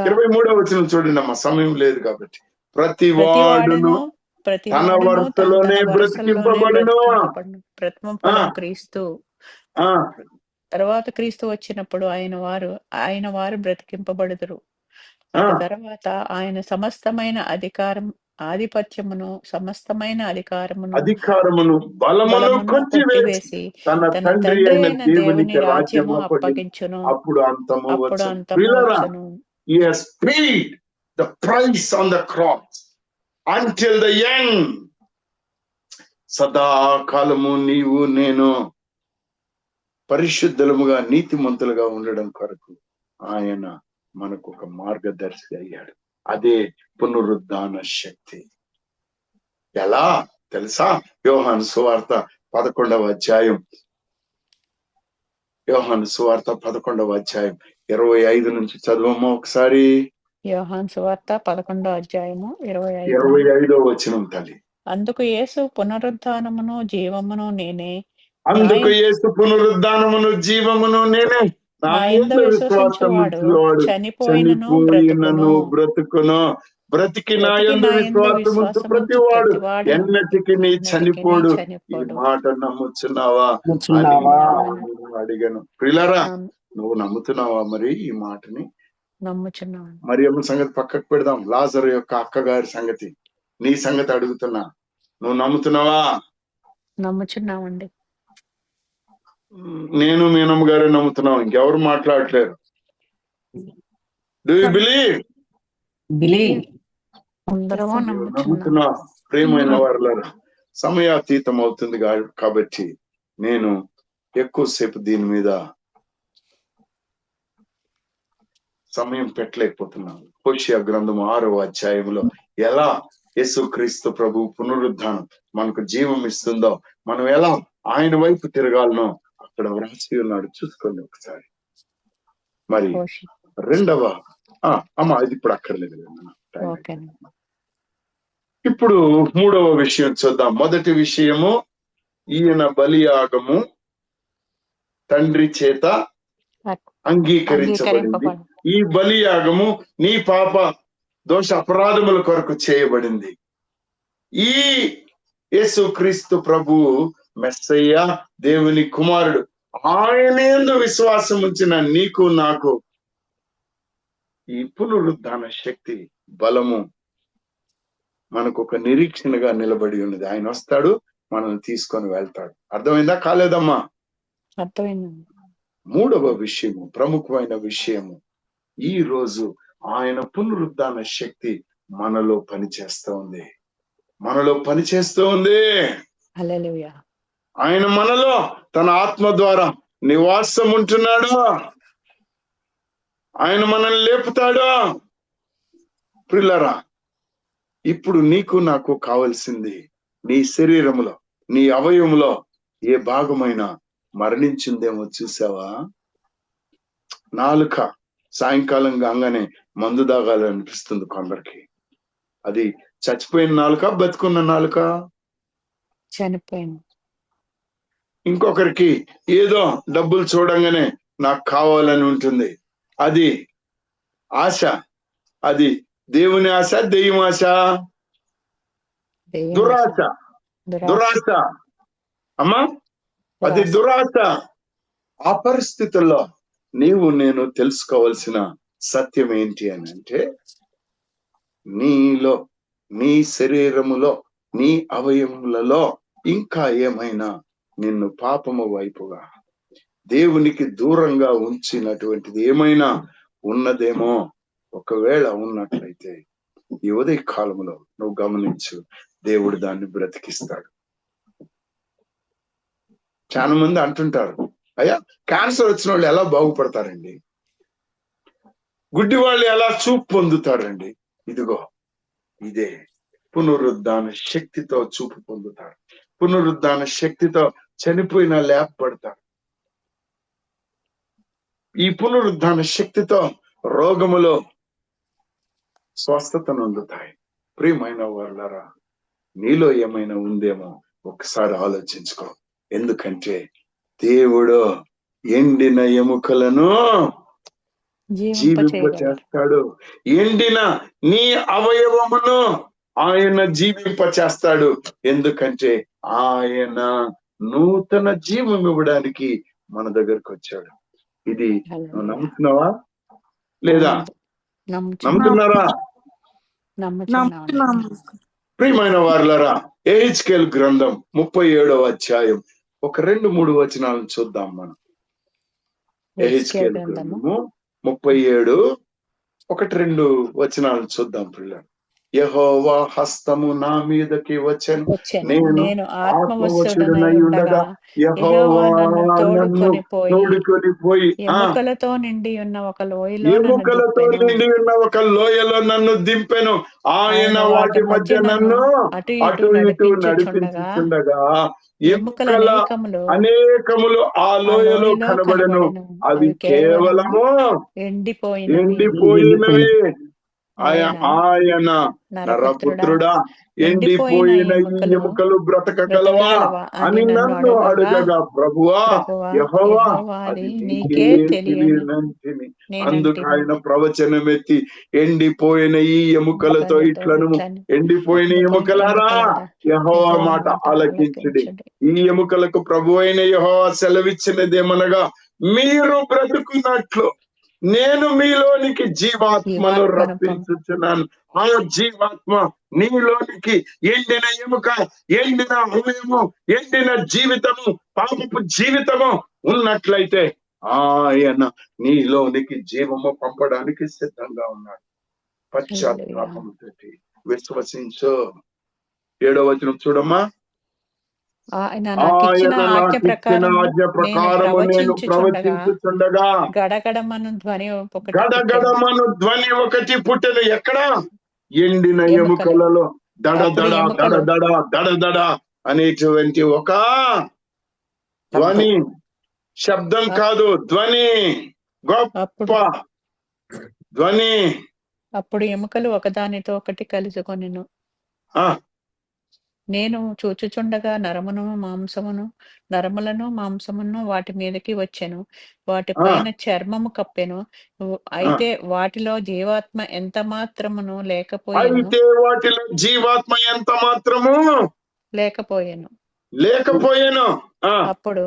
23వ వచనం చూడండి అమ్మా, సమయం లేదు కాబట్టి. ప్రతి వాడును తన వరుసలోనే బ్రతికింపబడును. క్రీస్తు తర్వాత క్రీస్తు వచ్చినప్పుడు ఆయన వారు బ్రతికింపబడుదురు. తర్వాత ఆయన సమస్తమైన ఆధిపత్యమును సమస్తమైన అధికారమును అధికారమును బలమును బలమును కొట్టివేసి కొట్టివేసి తన తన తండ్రి తండ్రి అయిన అయిన దేవునికి దేవుని రాజ్యము రాజ్యము అప్పగించి అప్పగించును. అప్పుడు అంతము అప్పుడు వచ్చును. అంతము ప్రియులారా, వచ్చును. he has paid the price on the cross until the end. సదాకాలము నీవు నేను పరిశుద్ధులముగా నీతిమంతులుగా ఉండడం కొరకు ఆయన మనకు ఒక మార్గదర్శి అయ్యాడు. అదే పునరుద్ధాన శక్తి. ఎలా తెలుసా? యోహాను సువార్త 11వ అధ్యాయం, యోహాను సువార్త 11వ అధ్యాయం 25 నుంచి చదువమ్మా ఒకసారి. యోహాను సువార్త 11వ అధ్యాయము 25. 25వ వచనం తల్లి. అందుకు యేసు పునరుద్ధానమును జీవమును నేనే, అందుకు యేసు పునరుద్ధానమును జీవమును నేనే, నా నా యందు యందు విశ్వాసం విశ్వసించువాడు ఉంచువాడు చనిపోయినను చనిపోయినను బ్రతుకును. బ్రతుకును. బ్రతికి నా బ్రతికి యందు నా యందు విశ్వాసం ఉంచు విశ్వాసముంచు ప్రతివాడు ప్రతివాడు ఎన్నటికి నీ ఎన్నటికినీ చనిపోడు. ఈ చనిపోడు. మాట నమ్ముచున్నావా అని కూర్చున్నావా? నేను అడిగాను. ప్రియులారా, ఆమె నువ్వు నమ్ముతున్నావా మరి ఈ మాటని? నమ్ముచున్నాను. మరియమ్మ సంగతి పక్కకు పెడదాం, లాజరు యొక్క అక్కగారి సంగతి, నీ సంగతి అడుగుతున్నా. నువ్వు నమ్ముతున్నావా? నమ్ముచున్నామండి. నేను మీనమ్మ గారే నమ్ముతున్నాం, ఇంకెవరు మాట్లాడలేరు. Do you believe? బిలీవ్. అందరము నమ్ముచున్నాం. నమ్ముతున్నా. ప్రియమైన వారులారా, సమయాతీతం అవుతుంది కాబట్టి నేను ఎక్కువసేపు దీని మీద సమయం పెట్టలేకపోతున్నాను. హోషేయ గ్రంథం 6వ అధ్యాయంలో ఎలా యేసుక్రీస్తు ప్రభు పునరుద్ధానం మనకు జీవం ఇస్తుందో, మనం ఎలా ఆయన వైపు తిరగాలనో అక్కడ వ్రాసి ఉన్నాడు. చూసుకోండి ఒకసారి. మరి రెండవ అమ్మా ఇది ఇప్పుడు అక్కర్లేదు. ఓకే. ఇప్పుడు మూడవ విషయం చూద్దాం. మొదటి విషయము, ఈయన బలియాగము తండ్రి చేత అంగీకరించబడింది. ఈ బలియాగము నీ పాప దోష అపరాధముల కొరకు చేయబడింది. ఈ యేసుక్రీస్తు ప్రభువు మెస్సయ్య, దేవుని కుమారుడు. ఆయన యందు విశ్వాసం ఉంచిన నీకు నాకు ఈ పునరుద్ధాన శక్తి, బలము మనకు ఒక నిరీక్షణగా నిలబడి ఉన్నది. ఆయన వస్తాడు, మనల్ని తీసుకొని వెళ్తాడు. అర్థమైందా? కాలేదమ్మా? అర్థమైంది. మూడవ విషయము, ప్రముఖమైన విషయము, ఈ రోజు ఆయన పునరుద్ధాన శక్తి మనలో పనిచేస్తూ ఉంది. మనలో పనిచేస్తూ ఉంది. హల్లెలూయా. ఆయన మనలో తన ఆత్మ ద్వారా నివాసం ఉంటున్నాడు. ఆయన మనల్ని లేపుతాడు. ప్రియులారా, ఇప్పుడు నీకు నాకు కావలసింది, నీ శరీరములో, నీ అవయములో ఏ భాగమైనా మరణించిందేమో చూసావా? నాలుక సాయంకాలం కాగానే మందు దాగాలనిపిస్తుంది కొందరికి. అది చచ్చిపోయిన నాలుక, బతుకున్న నాలుక? చనిపోయింది. ఇంకొకరికి ఏదో డబ్బులు చూడంగానే నాకు కావాలని ఉంటుంది. అది ఆశ. అది దేవుని ఆశ, దెయ్యం ఆశ, దురాశ. దురాశ అమ్మా, అది దురాశ. ఆ పరిస్థితుల్లో నీవు నేను తెలుసుకోవాల్సిన సత్యం ఏంటి అని అంటే, నీలో, నీ శరీరములో, నీ అవయములలో ఇంకా ఏమైనా నిన్ను పాపము వైపుగా, దేవునికి దూరంగా ఉంచినటువంటిది ఏమైనా ఉన్నదేమో. ఒకవేళ ఉన్నట్లయితే ఈ ఉదయ కాలంలో నువ్వు గమనించు, దేవుడు దాన్ని బ్రతికిస్తాడు. చాలా మంది అంటుంటారు, అయ్యా క్యాన్సర్ వచ్చిన వాళ్ళు ఎలా బాగుపడతారండి, గుడ్డి వాళ్ళు ఎలా చూపు పొందుతారండి? ఇదిగో ఇదే పునరుద్ధాన శక్తితో చూపు పొందుతారు. పునరుద్ధాన శక్తితో చనిపోయిన లేపబడతారు. ఈ పునరుద్ధాన శక్తితో రోగములో స్వస్థత నొందుతాయి. ప్రియమైన వారులారా, నీలో ఏమైనా ఉందేమో ఒకసారి ఆలోచించుకో. ఎందుకంటే దేవుడు ఎండిన ఎముకలను జీవింపచేస్తాడు. ఎండిన నీ అవయవమును ఆయన జీవింపచేస్తాడు. ఎందుకంటే ఆయన నూతన జీవం ఇవ్వడానికి మన దగ్గరకు వచ్చాడు. ఇది నువ్వు నమ్ముతున్నావా లేదా? నమ్ముతున్నారా? నమ్ముతున్నాను. ప్రియమైన వారులారా, ఎహెజ్కేలు గ్రంథం 37వ అధ్యాయం 1-3 వచనాలను చూద్దాం మనం. ఎహెజ్కేలు గ్రంథము 37 1-2 వచనాలను చూద్దాం పిల్లలు. యెహోవా హస్తము నా మీదకి వచ్చెను, నేను ఆత్మవశుడనై ఉండగా యెహోవా నన్ను తోడుకొని పోయి ఎముకలతో నిండి ఉన్న ఒక లోయలో నన్ను దింపెను. ఆయన వాటి మధ్య నన్ను అటు ఇటు నడిపించుచుండగా ఎముకల అనేకములు ఆ లోయలో కనబడెను. అవి కేవలము ఎండిపోయినవి. ఆయన నరపుత్రుడా, ఎండిపోయిన ఈ ఎముకలు బ్రతకగలవా అని నన్ను అడగగా, ప్రభువా యెహోవా అది నీకే తెలియనంటిని. అందుకు ఆయన ప్రవచనం ఎత్తి, ఎండిపోయిన ఈ ఎముకలతో ఇట్లను, ఎండిపోయిన ఎముకలారా యెహోవా మాట ఆలకించుడి. ఈ ఎముకలకు ప్రభు అయిన యెహోవా సెలవిచ్చినదేమనగా, మీరు బ్రతుకున్నట్లు నేను మీలోనికి జీవాత్మను రప్పించుచున్నాను. ఆ జీవాత్మ నీలోనికి ఎండిన ఎముక, ఎండిన హృదయము, ఎండిన జీవితము, పాపపు జీవితము ఉన్నట్లయితే ఆయన నీలోనికి జీవము పంపడానికి సిద్ధంగా ఉన్నాడు. పశ్చాత్తాపంతో విశ్వసించు. 7వ వచనం చూడమ్మా. ఆయన నాకిచ్చిన ఆజ్ఞ ప్రకారము నేను ప్రవచించుచుండగా గడగడమను ధ్వని ఒకటి పుట్టెను. ఎక్కడ? ఎండిన ఎముకలలో దడదడ దడదడ దడదడ అనేటువంటి ఒక ధ్వని. శబ్దం కాదు, ధ్వని, గొప్ప ధ్వని. అప్పుడు ఎముకలు ఒకదానితో ఒకటి కలుసుకొనెను. నేను చూచుచుండగా నరములను మాంసమును వాటి మీదకి వచ్చెను. వాటి పైన చర్మము కప్పెను. అయితే వాటిలో జీవాత్మ ఎంత మాత్రమును లేకపోయెను. అప్పుడు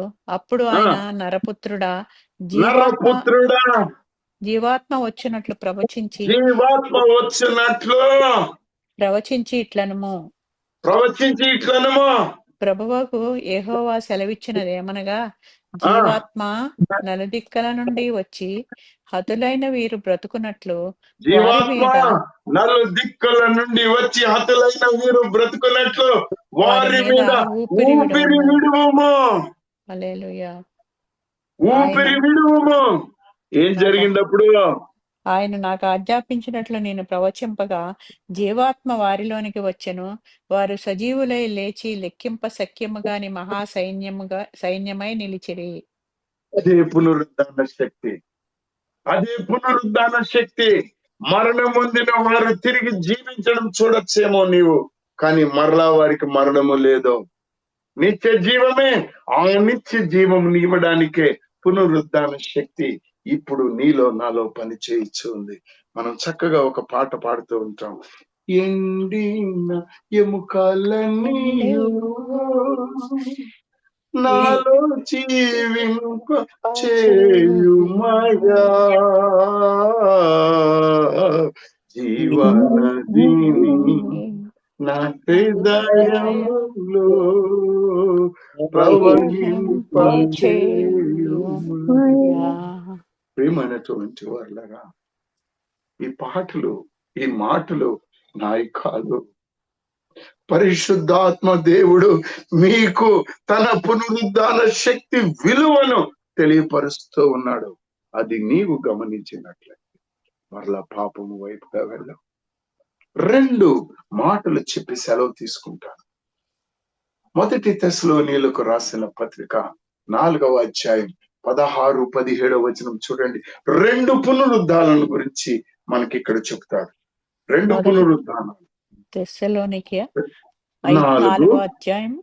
ఆయన నరపుత్రుడా, జీవాత్మ వచ్చినట్లు ప్రవచించి ఇట్లనుము. ప్రభువుకు యెహోవా సెలవిచ్చినదేమనగా, జీవాత్మ నలుదిక్కల నుండి వచ్చి హతులైన వీరు బ్రతుకున్నట్లు వారి మీద ఊపిరి విడువుము. హల్లెలూయా. ఊపిరి విడువుము. ఏం జరిగిందప్పుడు? ఆయన నాకు ఆజ్ఞాపించినట్లు నేను ప్రవచింపగా జీవాత్మ వారిలోనికి వచ్చెను. వారు సజీవులై లేచి లెక్కింప సఖ్యముగాని సైన్యమై నిలిచిరి. అదే పునరుద్ధాన శక్తి. మరణం పొందిన వారు తిరిగి జీవించడం చూడొచ్చేమో నీవు, కానీ మరలా వారికి మరణము లేదు. నిత్య జీవమే. ఆ నిత్య జీవము ఇవ్వడానికే పునరుద్ధాన శక్తి ఇప్పుడు నీలో నాలో పని చేయించు ఉంది. మనం చక్కగా ఒక పాట పాడుతూ ఉంటాం. ఎండిన ఎముకలన్నీ నాలో జీవింప చేయుమయా, జీవనదిని నా హృదయంలో ప్రవహింప చేయుమయా. ప్రియమైనటువంటి వాళ్ళరా, ఈ పాటలు, ఈ మాటలు నాయి కాదు. పరిశుద్ధాత్మ దేవుడు మీకు తన పునరుద్ధాన శక్తి విలువను తెలియపరుస్తూ ఉన్నాడు. అది నీవు గమనించినట్లయితే మరలా పాపము వైపుగా వెళ్ళాం. 2 మాటలు చెప్పి సెలవు తీసుకుంటాను. మొదటి తెస్సలోనీయులకు రాసిన పత్రిక 4వ అధ్యాయం 16-17 వచనం చూడండి. 2 పునరుద్ధానాల గురించి మనకి ఇక్కడ చెప్తాడు. 2 పునరుద్ధానాలు. తెస్సలోనికే 4వ అధ్యాయం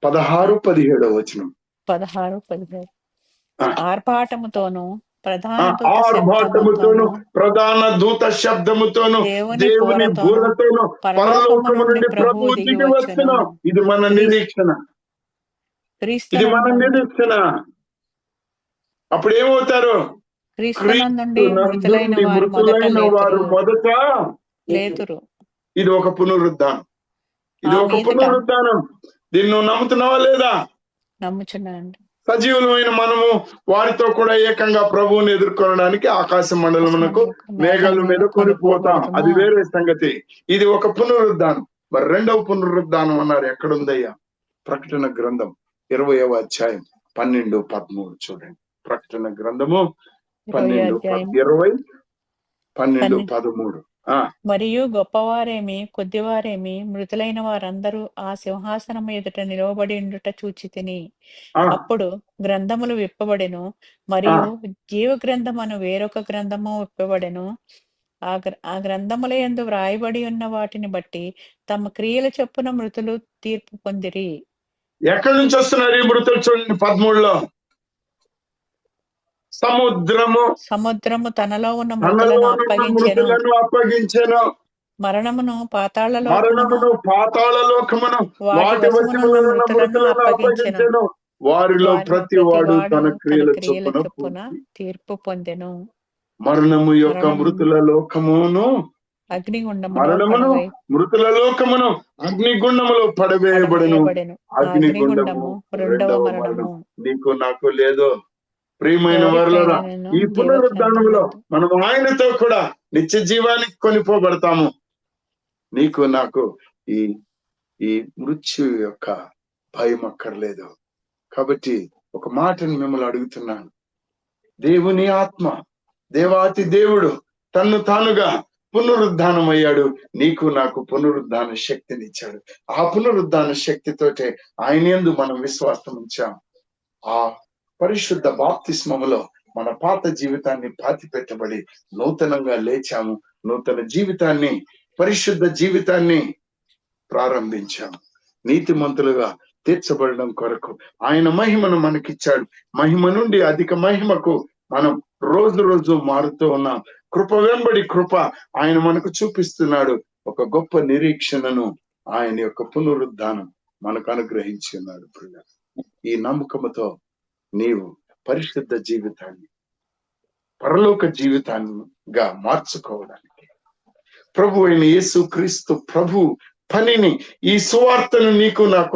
16-17 వచనం. 16-17. ఆర్భాటముతోను ప్రధాన దూత శబ్దముతోను దేవుని బూరతోను పరలోకము నుండి ప్రభువు దిగి వచ్చును. ఇది మన నిరీక్షణ. ఇది మన నిరీక్షణ. అప్పుడు ఏమవుతారు? మృతులైన వారు మొదట లేతురు. ఇది ఒక పునరుద్ధానం. ఇది ఆ ఒక మీదట పునరుద్ధానం. దీన్ని నువ్వు నమ్ముతున్నావా లేదా? నమ్ముచున్నానండి. సజీవులమైన మనము వారితో కూడా ఏకంగా ప్రభువుని ఎదుర్కొనడానికి ఆకాశ మండలమునకు మేఘాల మీద కొనిపోతాం. అది వేరే సంగతి. ఇది ఒక పునరుద్ధానం. మరి రెండవ పునరుద్ధానం అన్నారు, ఎక్కడుందయ్యా? ప్రకటన గ్రంథం 20వ అధ్యాయం 12-13 చూడండి. ప్రకటన గ్రంథము 12-13. మరియు గొప్పవారేమి కొద్దివారేమి మృతులైన వారందరూ ఆ సింహాసనం ఎదుట నిలవబడి ఉండుట చూచి తిని. అప్పుడు గ్రంథములు విప్పబడెను, మరియు జీవ గ్రంథమను వేరొక గ్రంథము విప్పబడెను. ఆ గ్రంథముల యందు వ్రాయబడి ఉన్న వాటిని బట్టి తమ క్రియల చొప్పున మృతులు తీర్పు పొందిరి. ఎక్కడి నుంచి వస్తున్నారు ఈ మృతులు? చూడండి 13లో. సముద్రము తనలో ఉన్న మృతులను అప్పగించెను. మరణమును పాతాళ లోకమును వాటి వశములో ఉన్న మృతులను అప్పగించెను. వారిలో ప్రతి వాడు తన క్రియల చొప్పున తీర్పు పొందెను. మరణము యొక్క మృతుల లోకమును మృతుల లోకమును అగ్నిగుండములో పడవేయబడెను. అగ్నిగుండము రెండవ మరణము. నీకు నాకు లేదు. ప్రియమైన వారులారా, ఈ పునరుద్ధానంలో మనం ఆయనతో కూడా నిత్య జీవానికి కొనిపోబడతాము. నీకు నాకు ఈ మృత్యు యొక్క భయం అక్కర్లేదు. కాబట్టి ఒక మాటను మిమ్మల్ని అడుగుతున్నాను. దేవుని ఆత్మ, దేవాతి దేవుడు తన్ను తానుగా పునరుద్ధానం అయ్యాడు. నీకు నాకు పునరుద్ధాన శక్తినిచ్చాడు. ఆ పునరుద్ధాన శక్తితోటే ఆయన యందు మనం విశ్వాసం ఉంచాం. ఆ పరిశుద్ధ బాప్తిస్మములో మన పాత జీవితాన్ని పాతి పెట్టబడి నూతనంగా లేచాము. నూతన జీవితాన్ని, పరిశుద్ధ జీవితాన్ని ప్రారంభించాము. నీతిమంతులుగా తీర్చబడడం కొరకు ఆయన మహిమను మనకిచ్చాడు. మహిమ నుండి అధిక మహిమకు మనం రోజు మారుతూ ఉన్నాం. కృప వెంబడి కృప ఆయన మనకు చూపిస్తున్నాడు. ఒక గొప్ప నిరీక్షణను ఆయన యొక్క పునరుద్ధానం మనకు అనుగ్రహించి ఉన్నాడు. ఈ నమ్మకముతో నీవు పరిశుద్ధ జీవితాన్ని పరలోక జీవితాన్నిగా మార్చుకోవడానికి ప్రభు అయిన యేసు క్రీస్తు ప్రభు పనిని, ఈ సువార్తను నీకు నాకు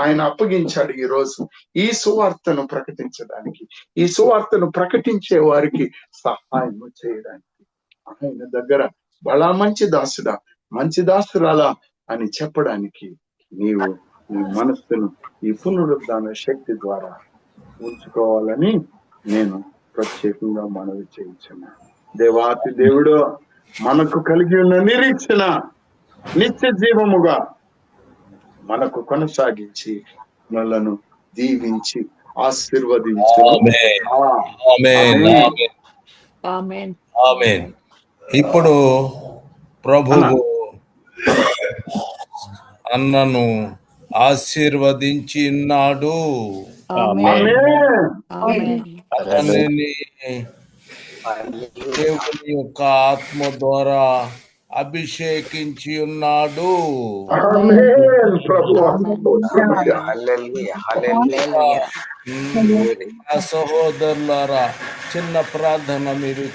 ఆయన అప్పగించాడు. ఈ రోజు ఈ సువార్తను ప్రకటించడానికి, ఈ సువార్తను ప్రకటించే వారికి సహాయం చేయడానికి ఆయన దగ్గర బలా మంచి దాసుడా, మంచి దాసురాలా అని చెప్పడానికి నీవు నీ మనస్సును ఈ పునరుద్ధాన శక్తి ద్వారా ఉంచుకోవాలని నేను ప్రత్యేకంగా మనవి చేయించున్నాను. దేవాతి దేవుడు మనకు కలిగి ఉన్న నిరీక్షణ నిత్య జీవముగా మనకు కొనసాగించి మనలను దీవించి ఆశీర్వదించు. ఇప్పుడు ప్రభువు అన్నను ఆశీర్వదించి ఉన్నాడు. అతనిని దేవుని యొక్క ఆత్మ ద్వారా అభిషేకించి ఉన్నాడు. సహోదరులారా, చిన్న ప్రార్థన మీరు